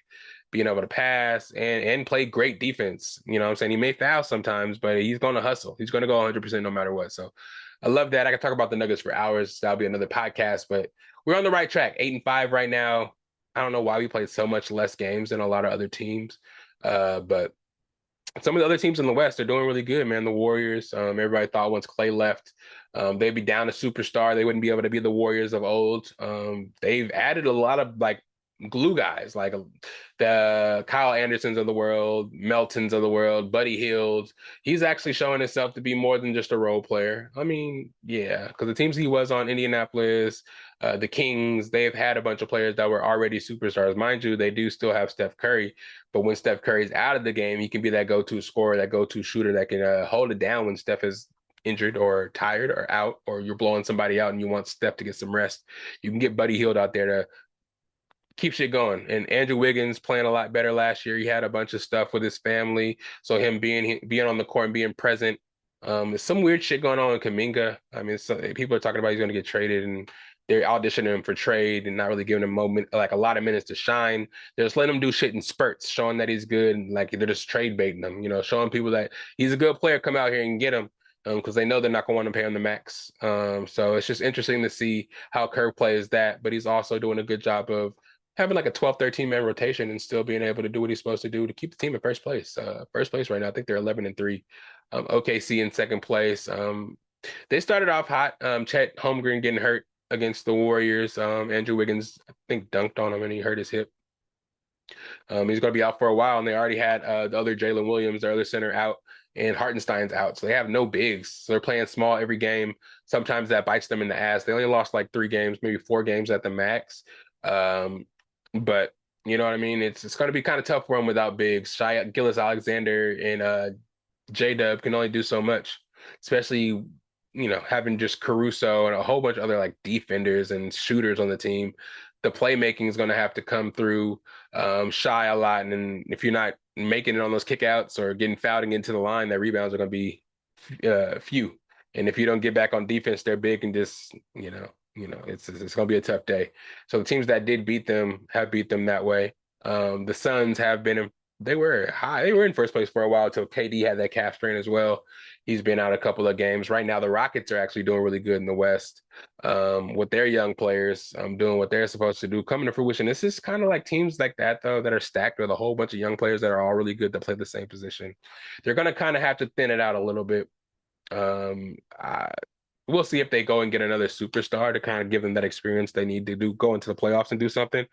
being able to pass and play great defense. You know what I'm saying? He may foul sometimes, but he's going to hustle. He's going to go 100% no matter what. So I love that. I can talk about the Nuggets for hours. That'll be another podcast, but we're on the right track. 8-5 right now. I don't know why we played so much less games than a lot of other teams. But some of the other teams in the West are doing really good, man. The Warriors, everybody thought once Clay left, they'd be down a superstar. They wouldn't be able to be the Warriors of old. They've added a lot of glue guys like the Kyle Andersons of the world, Meltons of the world, Buddy Hield. He's actually showing himself to be more than just a role player. I mean, yeah, because the teams he was on, Indianapolis, the Kings, they've had a bunch of players that were already superstars. Mind you, they do still have Steph Curry, but when Steph Curry's out of the game, he can be that go-to scorer, that go-to shooter that can hold it down when Steph is injured or tired or out, or you're blowing somebody out and you want Steph to get some rest. You can get Buddy Hield out there to keep shit going. And Andrew Wiggins playing a lot better last year. He had a bunch of stuff with his family, so him being on the court and being present. There's some weird shit going on in Kaminga. I mean, people are talking about he's going to get traded, and they're auditioning him for trade and not really giving him moment like a lot of minutes to shine. They're just letting him do shit in spurts, showing that he's good, and like they're just trade baiting him. Showing people that he's a good player. Come out here and get him. Because they know they're not going to want to pay him the max. So it's just interesting to see how Kerr plays that, but he's also doing a good job of having like a 12, 13 man rotation and still being able to do what he's supposed to do to keep the team in first place. First place right now, I think they're 11-3. OKC in second place. They started off hot. Chet Holmgren getting hurt against the Warriors. Andrew Wiggins, I think, dunked on him and he hurt his hip. He's going to be out for a while, and they already had the other Jalen Williams, their other center, out, and Hartenstein's out. So they have no bigs. So they're playing small every game. Sometimes that bites them in the ass. They only lost like 3 games, maybe 4 games at the max. Um, but you know what I mean? It's going to be kind of tough for him without bigs. Shai Gilgeous-Alexander and J-Dub can only do so much, especially having just Caruso and a whole bunch of other like defenders and shooters on the team. The playmaking is going to have to come through Shai a lot, and then if you're not making it on those kickouts or getting fouled into the line, that rebounds are going to be few. And if you don't get back on defense, they're big and just it's going to be a tough day. So the teams that did beat them have beat them that way. The Suns have been they were high. They were in first place for a while until KD had that calf strain as well. He's been out a couple of games. Right now, the Rockets are actually doing really good in the West with their young players doing what they're supposed to do, coming to fruition. This is kind of like teams like that, though, that are stacked with a whole bunch of young players that are all really good that play the same position. They're going to kind of have to thin it out a little bit. I, we'll see if they go and get another superstar to kind of give them that experience they need to go into the playoffs and do something.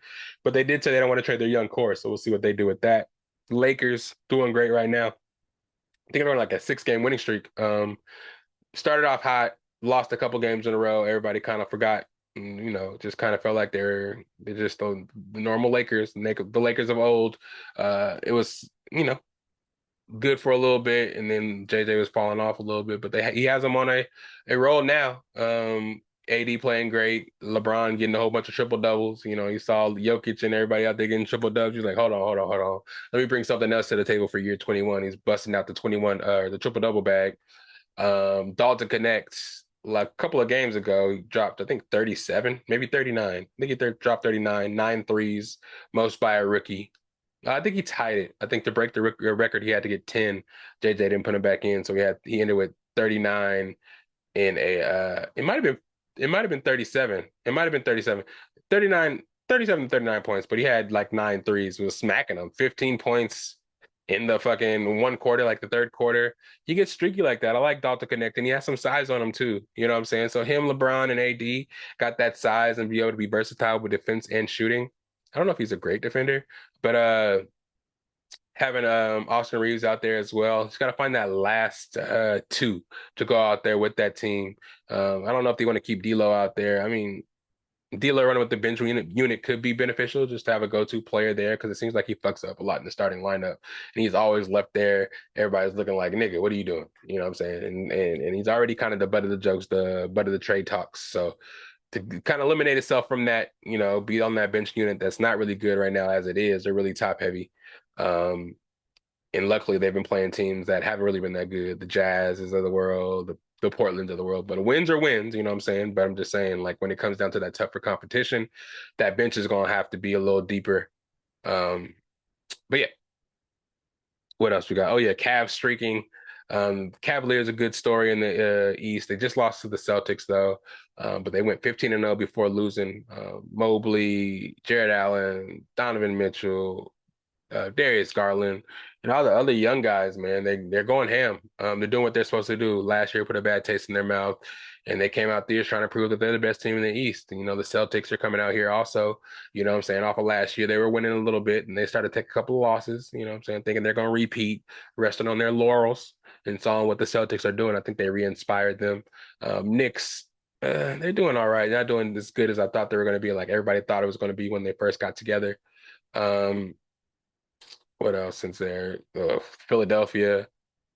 But they did say they don't want to trade their young core, so we'll see what they do with that. Lakers doing great right now. I think they're on like a 6-game winning streak. Started off hot, lost a couple games in a row. Everybody kind of forgot, just kind of felt like they're just the normal Lakers, the Lakers of old. It was, good for a little bit, and then JJ was falling off a little bit, but he has him on a roll now. AD playing great, LeBron getting a whole bunch of triple doubles. You saw Jokic and everybody out there getting triple dubs. He's like, hold on. Let me bring something else to the table for year 21. He's busting out the 21, the triple double bag. Dalton connects. Like a couple of games ago, he dropped, I think, 37, maybe 39. I think he dropped 39, 9 threes, most by a rookie. I think he tied it. I think to break the record, he had to get 10. JJ didn't put him back in, so he ended with 39 in it might have been 37. It might have been 37. 39, 37 39 points, but he had like 9 threes. He was smacking them. 15 points in the fucking one quarter, like the third quarter. He gets streaky like that. I like Dalton Connect, and he has some size on him too. You know what I'm saying? So him, LeBron, and AD got that size and be able to be versatile with defense and shooting. I don't know if he's a great defender, but having Austin Reeves out there as well. He's got to find that last two to go out there with that team. I don't know if they want to keep D'Lo out there. I mean, D'Lo running with the bench unit could be beneficial just to have a go-to player there because it seems like he fucks up a lot in the starting lineup, and he's always left there. Everybody's looking like, nigga, what are you doing? You know what I'm saying? And he's already kind of the butt of the jokes, the butt of the trade talks. So to kind of eliminate itself from that, be on that bench unit that's not really good right now as it is. They're really top heavy. And luckily they've been playing teams that haven't really been that good. The Jazzes of the world, the Portlands of the world. But wins are wins, you know what I'm saying? But I'm just saying, like, when it comes down to that tougher competition, that bench is going to have to be a little deeper. But yeah, what else we got? Oh yeah, Cavs streaking. Cavaliers a good story in the East. They just lost to the Celtics though, but they went 15-0 before losing. Mobley, Jared Allen, Donovan Mitchell, Darius Garland, and all the other young guys, man, they're going ham. They're doing what they're supposed to do. Last year put a bad taste in their mouth. and they came out there trying to prove that they're the best team in the East. And, the Celtics are coming out here also, what I'm saying, off of last year. They were winning a little bit, and they started to take a couple of losses, what I'm saying, thinking they're going to repeat, resting on their laurels and saw what the Celtics are doing. I think they re-inspired them. Knicks, they're doing all right. Not doing as good as I thought they were going to be. Like everybody thought it was going to be when they first got together. Um, what else since there? Philadelphia.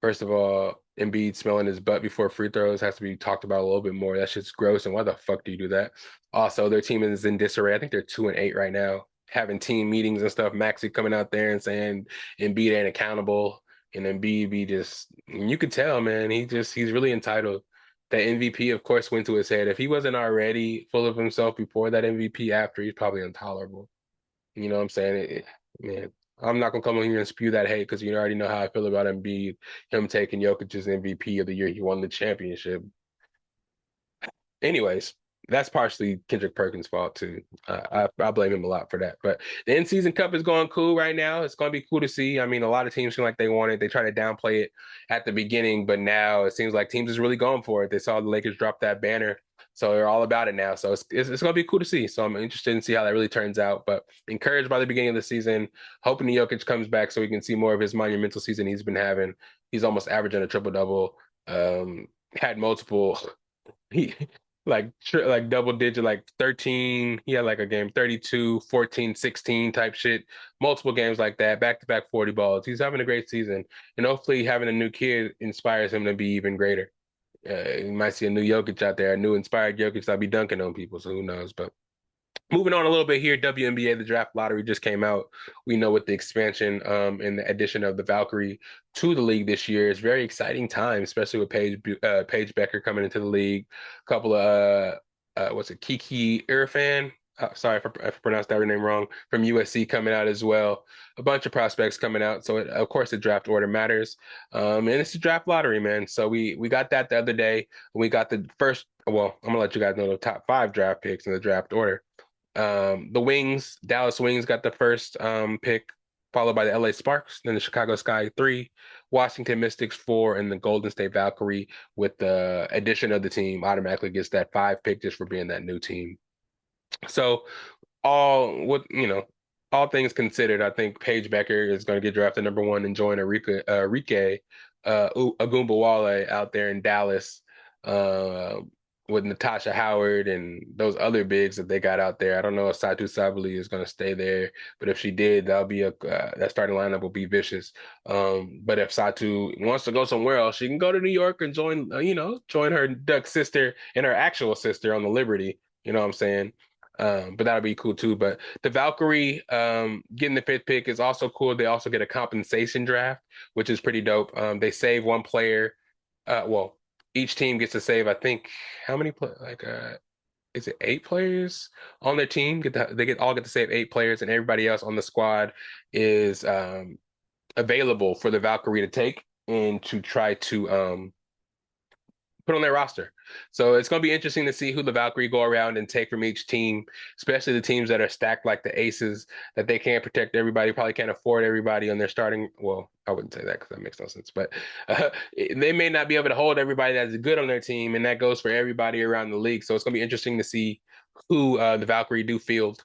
First of all, Embiid smelling his butt before free throws has to be talked about a little bit more. That shit's gross. And why the fuck do you do that? Also, their team is in disarray. I think they're 2-8 right now, having team meetings and stuff. Maxey coming out there and saying Embiid ain't accountable, and Embiid be just. You could tell, man. He's really entitled. That MVP, of course, went to his head. If he wasn't already full of himself before that MVP, after he's probably intolerable. You know what I'm saying? Man, I'm not gonna come on here and spew that hate because you already know how I feel about Embiid, him taking Jokic's MVP of the year he won the championship. Anyways, that's partially Kendrick Perkins' fault too. I blame him a lot for that. But the in-season cup is going cool right now. It's going to be cool to see. I mean, a lot of teams seem like they want it. They try to downplay it at the beginning, but now it seems like teams is really going for it. They saw the Lakers drop that banner, so they're all about it now. So it's going to be cool to see. So I'm interested in see how that really turns out. But encouraged by the beginning of the season, hoping the Jokic comes back so we can see more of his monumental season he's been having. He's almost averaging a triple double. Had multiple he like double digit, like 13. He had like a game 32, 14, 16 type shit. Multiple games like that, back to back 40 balls. He's having a great season. And hopefully having a new kid inspires him to be even greater. You might see a new Jokic out there, a new inspired Jokic that'll be dunking on people. So who knows? But moving on a little bit here, WNBA, the draft lottery just came out. We know with the expansion and the addition of the Valkyrie to the league this year, it's very exciting time, especially with Paige Becker coming into the league. A couple of what's it, Kiki Irfan? Sorry if I pronounced that name wrong. From USC coming out as well. A bunch of prospects coming out. So of course the draft order matters. And it's a draft lottery, man. So we got that the other day. We got the first. Well, I'm gonna let you guys know the top 5 draft picks in the draft order. The Wings, Dallas Wings got the first pick, followed by the LA Sparks, then the Chicago Sky 3, Washington Mystics 4, and the Golden State Valkyrie with the addition of the team automatically gets that 5 pick just for being that new team. So all things considered, I think Paige Becker is going to get drafted number 1 and join Arike Agumbawale out there in Dallas. Uh, with Natasha Howard and those other bigs that they got out there. I don't know if Satu Sabali is going to stay there, but if she did, that'll be that starting lineup will be vicious. But if Satu wants to go somewhere else, she can go to New York and join, join her Duck sister and her actual sister on the Liberty. You know what I'm saying? But that'll be cool too. But the Valkyrie getting the 5th pick is also cool. They also get a compensation draft, which is pretty dope. They save one player. Well, each team gets to save, I think, how many is it 8 players on their team? They all get to save 8 players, and everybody else on the squad is available for the Valkyrie to take and to try to put on their roster. So it's going to be interesting to see who the Valkyrie go around and take from each team, especially the teams that are stacked like the Aces, that they can't protect everybody, probably can't afford everybody on their starting. Well, I wouldn't say that because that makes no sense, but they may not be able to hold everybody that's good on their team, and that goes for everybody around the league. So it's going to be interesting to see who the Valkyrie do field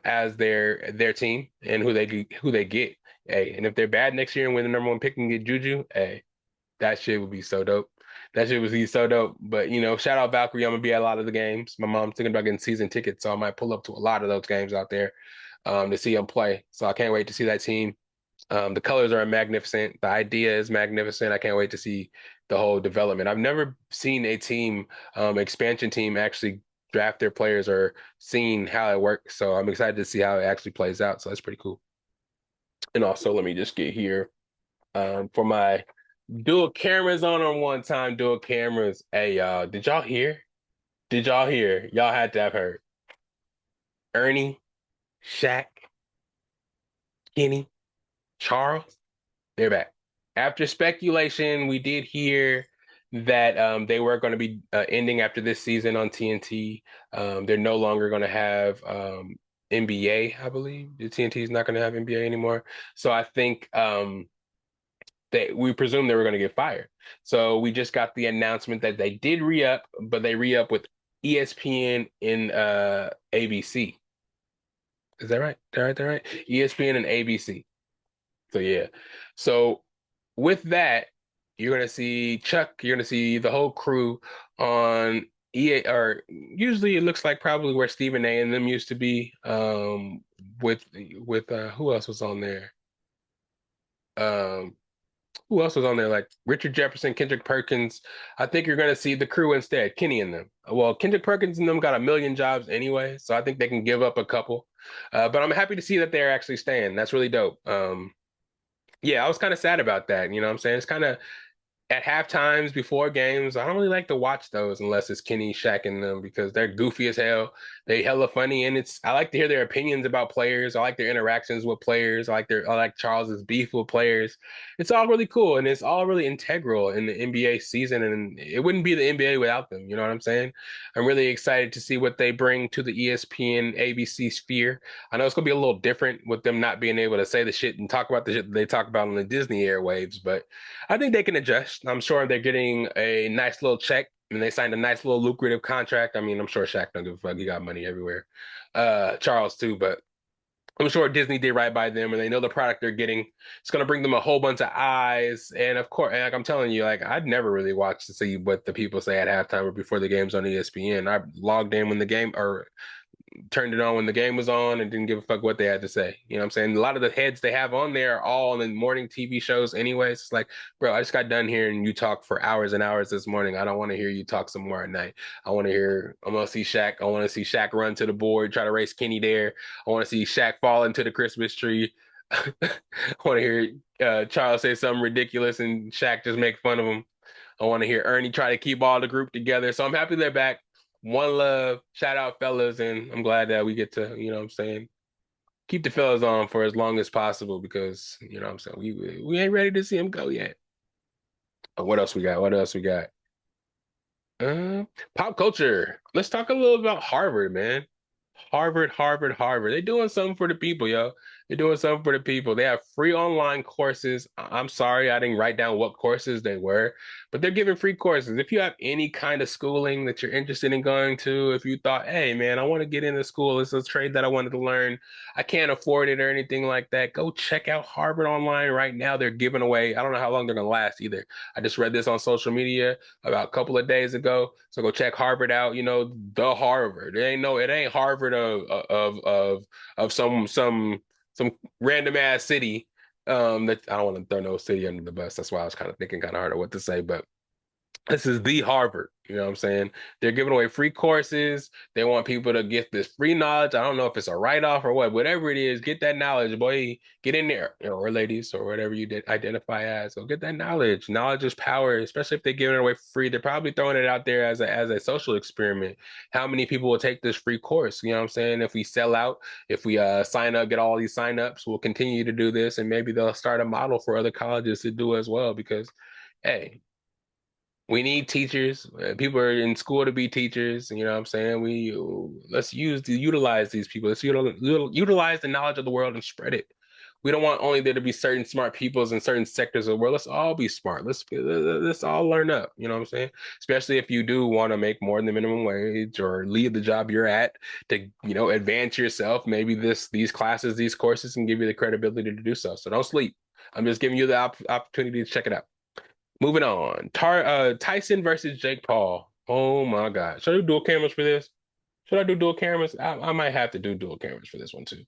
as their team and who they get. Hey, and if they're bad next year and win the number 1 pick and get Juju, hey, that shit would be so dope. That shit was so dope. But shout out Valkyrie. I'm gonna be at a lot of the games. My mom's thinking about getting season tickets, so I might pull up to a lot of those games out there to see them play. So I can't wait to see that team. The colors are magnificent. The idea is magnificent. I can't wait to see the whole development. I've never seen a team, expansion team, actually draft their players or seen how it works. So I'm excited to see how it actually plays out. So that's pretty cool. And also, let me just get here for my dual cameras on one time. Dual cameras. Hey, y'all, did y'all hear? Did y'all hear? Y'all had to have heard. Ernie, Shaq, Kenny, Charles, they're back. After speculation, we did hear that they were going to be ending after this season on TNT. They're no longer going to have NBA, I believe. The TNT is not going to have NBA anymore. So I think we presumed they were going to get fired. So we just got the announcement that they did re-up, but they re-up with ESPN and ABC. Is that right? That right? ESPN and ABC. So yeah. So with that, you're gonna see Chuck, you're gonna see the whole crew on EA, or usually it looks like probably where Stephen A and them used to be. With who else was on there? Um, who else was on there? Like Richard Jefferson, Kendrick Perkins. I think you're gonna see the crew instead, Kenny and them. Well, Kendrick Perkins and them got a million jobs anyway, so I think they can give up a couple. But I'm happy to see that they're actually staying. That's really dope. Yeah, I was kind of sad about that. You know what I'm saying? It's kind of at half times before games, I don't really like to watch those unless it's Kenny, Shaq, and them because they're goofy as hell. They hella funny, and I like to hear their opinions about players. I like their interactions with players. I like Charles's beef with players. It's all really cool, and it's all really integral in the NBA season, and it wouldn't be the NBA without them. You know what I'm saying? I'm really excited to see what they bring to the ESPN ABC sphere. I know it's gonna be a little different with them not being able to say the shit and talk about the shit that they talk about on the Disney airwaves, but I think they can adjust. I'm sure they're getting a nice little check and they signed a nice little lucrative contract. I mean, I'm sure Shaq don't give a fuck. He got money everywhere. Charles too, but I'm sure Disney did right by them and they know the product they're getting. It's going to bring them a whole bunch of eyes. And of course, and like I'm telling you, like I'd never really watched to see what the people say at halftime or before the game's on ESPN. I logged in when the game or turned it on when the game was on and didn't give a fuck what they had to say. You know what I'm saying? A lot of the heads they have on there are all in morning TV shows anyways. It's like, bro, I just got done hearing you talk for hours and hours this morning. I don't want to hear you talk some more at night. I'm gonna see Shaq. I want to see Shaq run to the board, try to race Kenny there. I want to see Shaq fall into the Christmas tree. I want to hear Charles say something ridiculous and Shaq just make fun of him. I want to hear Ernie try to keep all the group together. So I'm happy they're back. One love, shout out fellas, and I'm glad that we get to, you know what I'm saying, keep the fellas on for as long as possible because, you know what I'm saying, we ain't ready to see him go yet. What else we got? What else we got? Uh, Pop culture. Let's talk a little about Harvard, man. Harvard. They're doing something for the people, yo. They're doing something for the people. They have free online courses. I'm sorry, I didn't write down what courses they were, but they're giving free courses. If you have any kind of schooling that you're interested in going to, if you thought, hey, man, I want to get into school, it's a trade that I wanted to learn, I can't afford it or anything like that, go check out Harvard Online right now. They're giving away, I don't know how long they're going to last either. I just read this on social media about a couple of days ago. So go check Harvard out. You know, the Harvard. It ain't Harvard of some random ass city. That I don't want to throw no city under the bus. That's why I was kind of thinking kind of hard of what to say, but this is the Harvard. You know what I'm saying? They're giving away free courses. They want people to get this free knowledge. I don't know if it's a write-off or what, whatever it is, get that knowledge, boy. Get in there, you know, or ladies, or whatever you did identify as. So get that knowledge. Knowledge is power, especially if they're giving it away for free. They're probably throwing it out there as a social experiment. How many people will take this free course? You know what I'm saying? If we sell out, if we sign up, get all these sign-ups, we'll continue to do this, and maybe they'll start a model for other colleges to do as well because hey, we need teachers. People are in school to be teachers. You know what I'm saying? Let's utilize these people. Let's utilize the knowledge of the world and spread it. We don't want only there to be certain smart peoples in certain sectors of the world. Let's all be smart. Let's all learn up. You know what I'm saying? Especially if you do want to make more than the minimum wage or leave the job you're at to, you know, advance yourself. Maybe these classes, these courses can give you the credibility to do so. So don't sleep. I'm just giving you the opportunity to check it out. Moving on. Tyson versus Jake Paul. Oh my God. Should I do dual cameras for this? Should I do dual cameras? I might have to do dual cameras for this one too.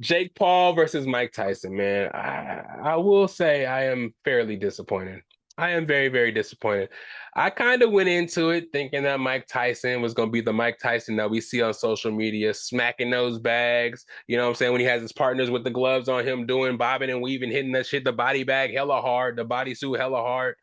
Jake Paul versus Mike Tyson, man. I will say I am fairly disappointed. I am very, very disappointed. I kind of went into it thinking that Mike Tyson was going to be the Mike Tyson that we see on social media, smacking those bags. You know what I'm saying? When he has his partners with the gloves on him, doing bobbing and weaving, hitting that shit, the body bag hella hard, the bodysuit hella hard.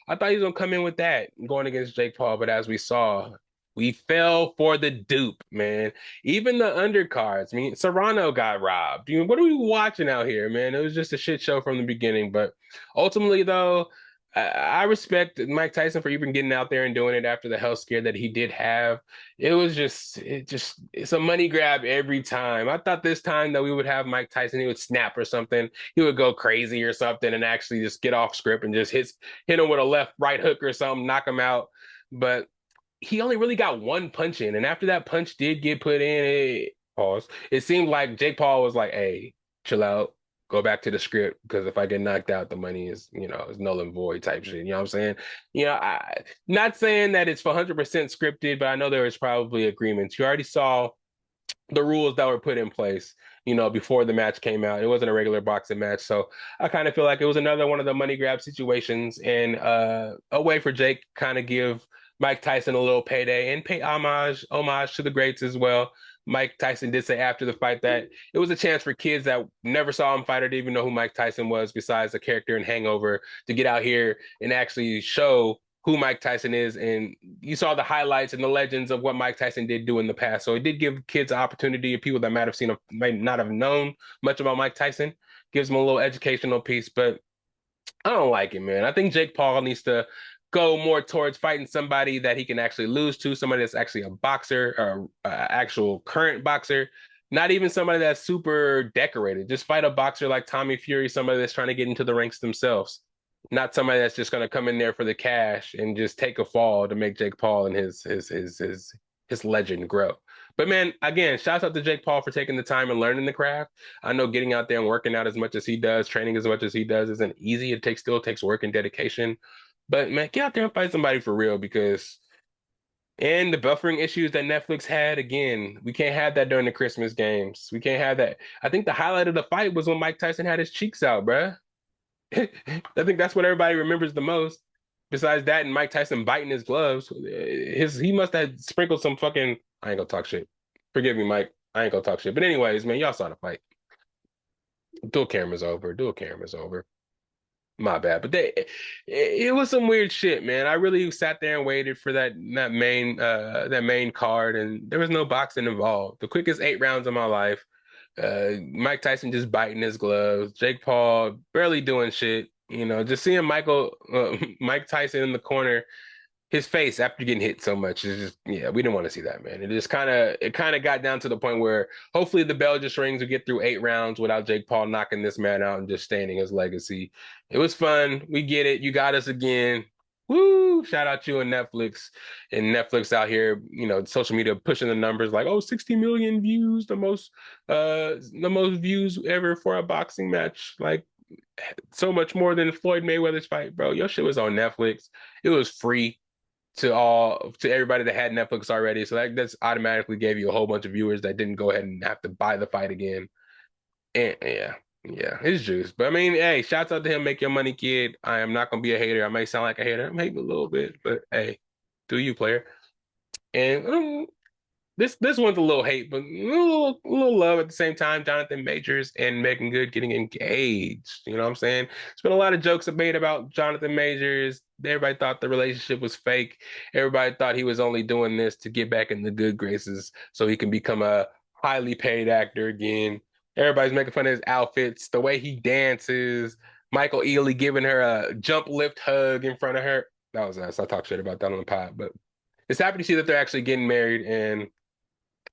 I thought he was gonna come in with that going against Jake Paul, but as we saw, we fell for the dupe, man. Even the undercards. I mean, Serrano got robbed. You know, what are we watching out here, man? It was just a shit show from the beginning. But ultimately, though, I respect Mike Tyson for even getting out there and doing it after the health scare that he did have. It's a money grab every time. I thought this time that we would have Mike Tyson, he would snap or something, he would go crazy or something and actually just get off script and just hit him with a left right hook or something, knock him out. But he only really got one punch in, and after that punch did get put in, pause. It seemed like Jake Paul was like, "Hey, chill out, go back to the script, because if I get knocked out, the money is null and void type shit." You know what I'm saying? Not saying that it's 100% scripted, but I know there was probably agreements. You already saw the rules that were put in place, before the match came out. It wasn't a regular boxing match. So I kind of feel like it was another one of the money grab situations and a way for Jake kind of give Mike Tyson a little payday and pay homage to the greats as well. Mike Tyson did say after the fight that it was a chance for kids that never saw him fight or didn't even know who Mike Tyson was, besides the character in Hangover, to get out here and actually show who Mike Tyson is. And you saw the highlights and the legends of what Mike Tyson did do in the past. So it did give kids an opportunity, and people that might have seen him, might not have known much about Mike Tyson, gives them a little educational piece. But I don't like it, man. I think Jake Paul needs to go more towards fighting somebody that he can actually lose to, somebody that's actually a boxer or actual current boxer. Not even somebody that's super decorated. Just fight a boxer like Tommy Fury, somebody that's trying to get into the ranks themselves, not somebody that's just going to come in there for the cash and just take a fall to make Jake Paul and his legend grow. But man, again, shouts out to Jake Paul for taking the time and learning the craft. I know getting out there and working out as much as he does, training as much as he does, isn't easy. Still takes work and dedication. But man, get out there and fight somebody for real, because and the buffering issues that Netflix had, again, we can't have that during the Christmas games. We can't have that. I think the highlight of the fight was when Mike Tyson had his cheeks out, bruh. I think that's what everybody remembers the most. Besides that, and Mike Tyson biting his gloves, he must have sprinkled some fucking. I ain't gonna talk shit. Forgive me, Mike. I ain't gonna talk shit. But anyways, man, y'all saw the fight. Dual cameras over. Dual cameras over. My bad. But it was some weird shit, man. I really sat there and waited for that main card, and there was no boxing involved. The quickest 8 rounds of my life. Mike Tyson just biting his gloves. Jake Paul barely doing shit. Just seeing Mike Tyson in the corner, his face after getting hit so much is just, yeah, we didn't want to see that, man. It kind of got down to the point where hopefully the bell just rings to get through 8 rounds without Jake Paul knocking this man out and just staining his legacy. It was fun. We get it. You got us again. Woo! Shout out you and Netflix out here, social media pushing the numbers like, oh, 60 million views, the most views ever for a boxing match. Like, so much more than Floyd Mayweather's fight, bro. Your shit was on Netflix. It was free to everybody that had Netflix already. So that's automatically gave you a whole bunch of viewers that didn't go ahead and have to buy the fight again. And yeah, his juice. But I mean, hey, shouts out to him. Make your money, kid. I am not gonna be a hater. I may sound like a hater. I'm hating a little bit, but hey, do you, player? And this one's a little hate, but a little love at the same time. Jonathan Majors and Megan Good getting engaged. You know what I'm saying? There's been a lot of jokes made about Jonathan Majors. Everybody thought the relationship was fake. Everybody thought he was only doing this to get back in the good graces so he can become a highly paid actor again. Everybody's making fun of his outfits, the way he dances. Michael Ealy giving her a jump lift hug in front of her. That was us. I talk shit about that on the pod, but it's happy to see that they're actually getting married, and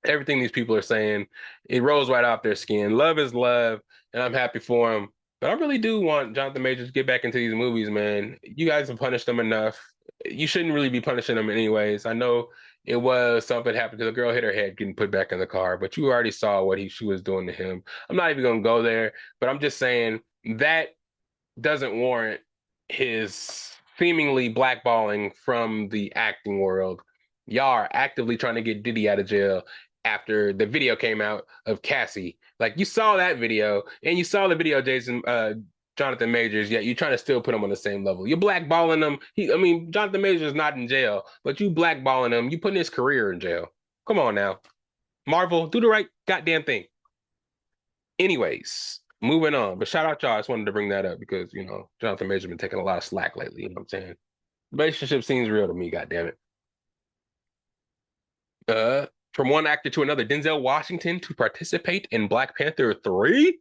everything these people are saying, it rolls right off their skin. Love is love, and I'm happy for him. But I really do want Jonathan Majors to get back into these movies, man. You guys have punished him enough. You shouldn't really be punishing him anyways. I know it was something happened to the girl, hit her head, getting put back in the car, but you already saw what she was doing to him. I'm not even gonna go there, but I'm just saying that doesn't warrant his seemingly blackballing from the acting world. Y'all are actively trying to get Diddy out of jail after the video came out of Cassie. Like, you saw that video and you saw the video of Jonathan Majors, yet you're trying to still put him on the same level. You're blackballing him. Jonathan Majors is not in jail, but you blackballing him. You putting his career in jail. Come on now. Marvel, do the right goddamn thing. Anyways, moving on. But shout out y'all. I just wanted to bring that up because, Jonathan Major's been taking a lot of slack lately. You know what I'm saying? Relationship seems real to me, goddamn it. From one actor to another, Denzel Washington to participate in Black Panther 3?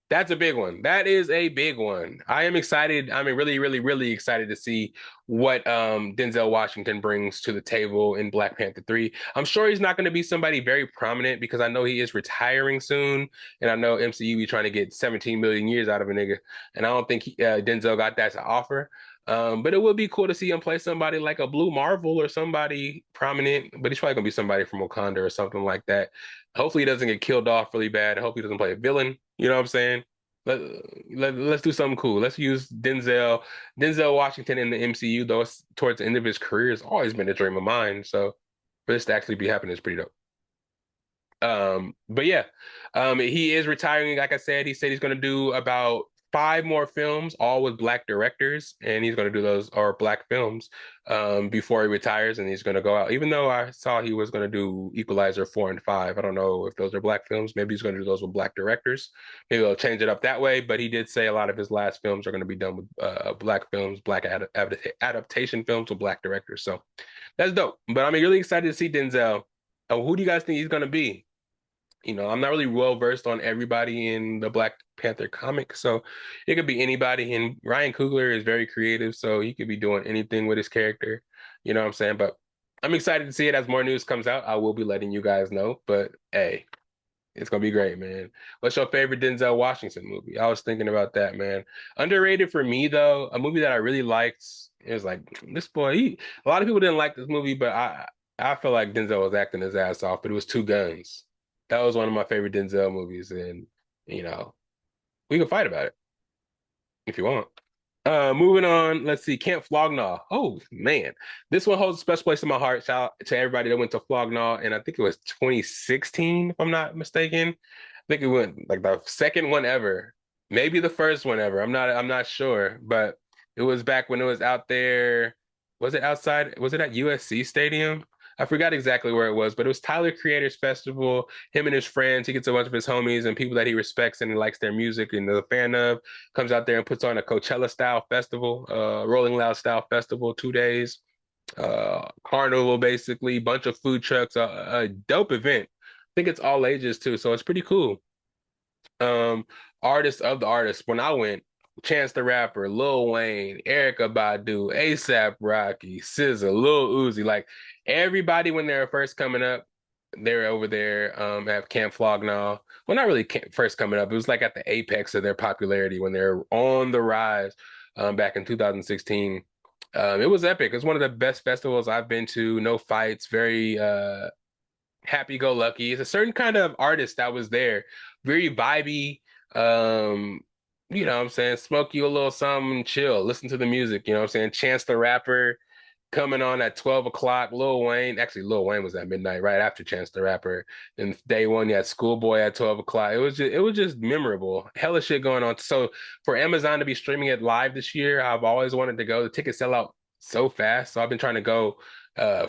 That's a big one. That is a big one. I am excited. I mean, really, really, really excited to see what Denzel Washington brings to the table in Black Panther 3. I'm sure he's not going to be somebody very prominent because I know he is retiring soon, and I know MCU be trying to get 17 million years out of a nigga, and I don't think Denzel got that to offer. But it would be cool to see him play somebody like a Blue Marvel or somebody prominent, but he's probably gonna be somebody from Wakanda or something like that. Hopefully he doesn't get killed off really bad. I hope he doesn't play a villain. You know what I'm saying? Let, let's do something cool. Let's use Denzel Washington in the MCU, though it's towards the end of his career, has always been a dream of mine. So for this to actually be happening is pretty dope. But yeah, he is retiring. Like I said, he said he's going to do about five more films, all with black directors, and he's going to do those or black films before he retires, and he's going to go out. Even though I saw he was going to do Equalizer 4 and 5, I don't know if those are black films. Maybe he's going to do those with black directors. Maybe he'll change it up that way. But he did say a lot of his last films are going to be done with black films, black adaptation films with black directors. So that's dope. But I'm really excited to see Denzel. Who do you guys think he's going to be? I'm not really well versed on everybody in the Black Panther comic, so it could be anybody. And Ryan Coogler is very creative, so he could be doing anything with his character. You know what I'm saying? But I'm excited to see it as more news comes out. I will be letting you guys know. But hey, it's gonna be great, man. What's your favorite Denzel Washington movie? I was thinking about that, man. Underrated for me though, a movie that I really liked. It was like this boy. A lot of people didn't like this movie, but I feel like Denzel was acting his ass off. But it was Two Guns. That was one of my favorite Denzel movies, and you know we can fight about it if you want. Moving on, let's see, Camp Flognaw. Oh man, this one holds a special place in my heart. Shout out to everybody that went to Flognaw, and I think it was 2016, if I'm not mistaken. I think it went like the second one ever, maybe the first one ever. I'm not sure, but it was back when it was out there. Was it outside? Was it at USC Stadium? I forgot exactly where it was, but it was Tyler Creators Festival. Him and his friends, he gets a bunch of his homies and people that he respects and he likes their music and is a fan of, comes out there and puts on a Coachella style festival, Rolling Loud style festival, 2 days, carnival basically, bunch of food trucks, a dope event. I think it's all ages too, so it's pretty cool. Um, Artists of the artists. When I went, Chance the Rapper, Lil Wayne, Erica Badu, ASAP Rocky, SZA, Lil Uzi, like everybody when they were first coming up, they were over there at Camp Flognaw. Well, not really first coming up. It was like at the apex of their popularity when they were on the rise back in 2016. It was epic. It was one of the best festivals I've been to. No fights, very happy-go-lucky. It's a certain kind of artist that was there, very vibey. Um, you know what I'm saying? Smoke you a little something, chill, listen to the music. You know what I'm saying? Chance the Rapper coming on at 12 o'clock. Lil Wayne, actually, Lil Wayne was at midnight, right after Chance the Rapper. And day one, you had Schoolboy at 12 o'clock. It was just memorable. Hella shit going on. So for Amazon to be streaming it live this year, I've always wanted to go. The tickets sell out so fast. So I've been trying to go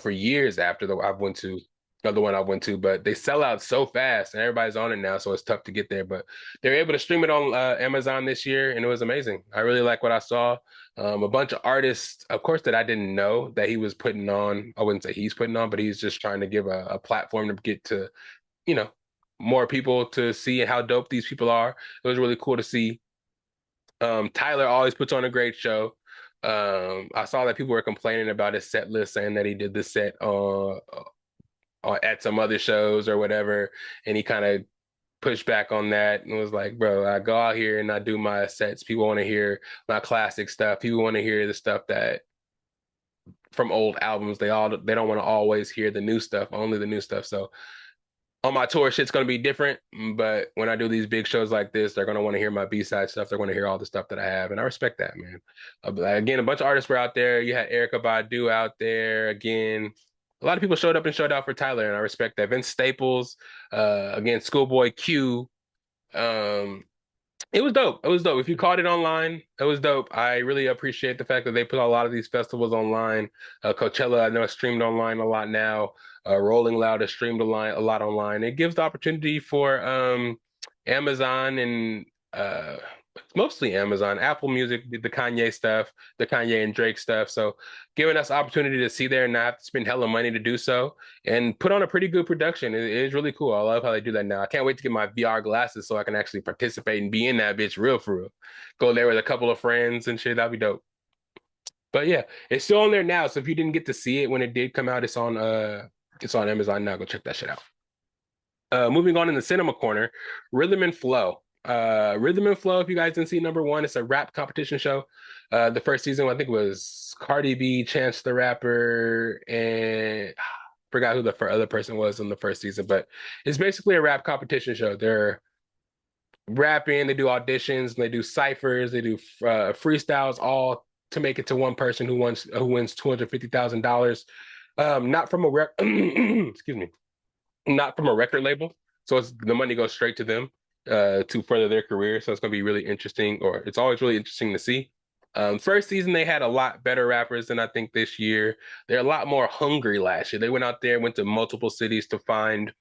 for years after the one I went to, but they sell out so fast and everybody's on it now, so it's tough to get there. But they're able to stream it on Amazon this year, and it was amazing. I really like what I saw. A bunch of artists, of course, that I didn't know that he was putting on. I wouldn't say he's putting on, but he's just trying to give a platform to get to, you know, more people to see how dope these people are. It was really cool to see. Tyler always puts on a great show. I saw that people were complaining about his set list, saying that he did the set at some other shows or whatever, and he kind of pushed back on that and was like, "Bro, I go out here and I do my sets. People want to hear my classic stuff. People want to hear the stuff that from old albums. They don't want to always hear the new stuff, only the new stuff." So on my tour, shit's gonna be different. But when I do these big shows like this, they're gonna want to hear my B-side stuff. They're gonna hear all the stuff that I have, and I respect that, man. Again, a bunch of artists were out there. You had Erica Badu out there again. A lot of people showed up and showed out for Tyler, and I respect that. Vince Staples, again, Schoolboy Q. Um, it was dope. It was dope. If you caught it online, it was dope. I really appreciate the fact that they put a lot of these festivals online. Coachella, I know, is streamed online a lot now. Rolling Loud is streamed a lot online. It gives the opportunity for Amazon and mostly Amazon, Apple Music did the Kanye stuff, the Kanye and Drake stuff. So giving us opportunity to see there and not have to spend hella money to do so and put on a pretty good production. It is really cool. I love how they do that now. I can't wait to get my VR glasses so I can actually participate and be in that bitch real for real. Go there with a couple of friends and shit. That'd be dope. But yeah, it's still on there now. So if you didn't get to see it when it did come out, it's on Amazon now. Go check that shit out. Moving on in the cinema corner, Rhythm and Flow. Rhythm and Flow, if you guys didn't see number one, it's a rap competition show. The first season, I think, was Cardi B, Chance the Rapper, and forgot who the other person was in the first season, but it's basically a rap competition show. They're rapping, they do auditions, they do ciphers, they do freestyles, all to make it to one person who wins $250,000. Not from a excuse me, not from a record label. So the money goes straight to them to further their career. So it's going to be really interesting, or it's always really interesting to see. First season, they had a lot better rappers than I think this year. They're a lot more hungry last year. They went out there, went to multiple cities to find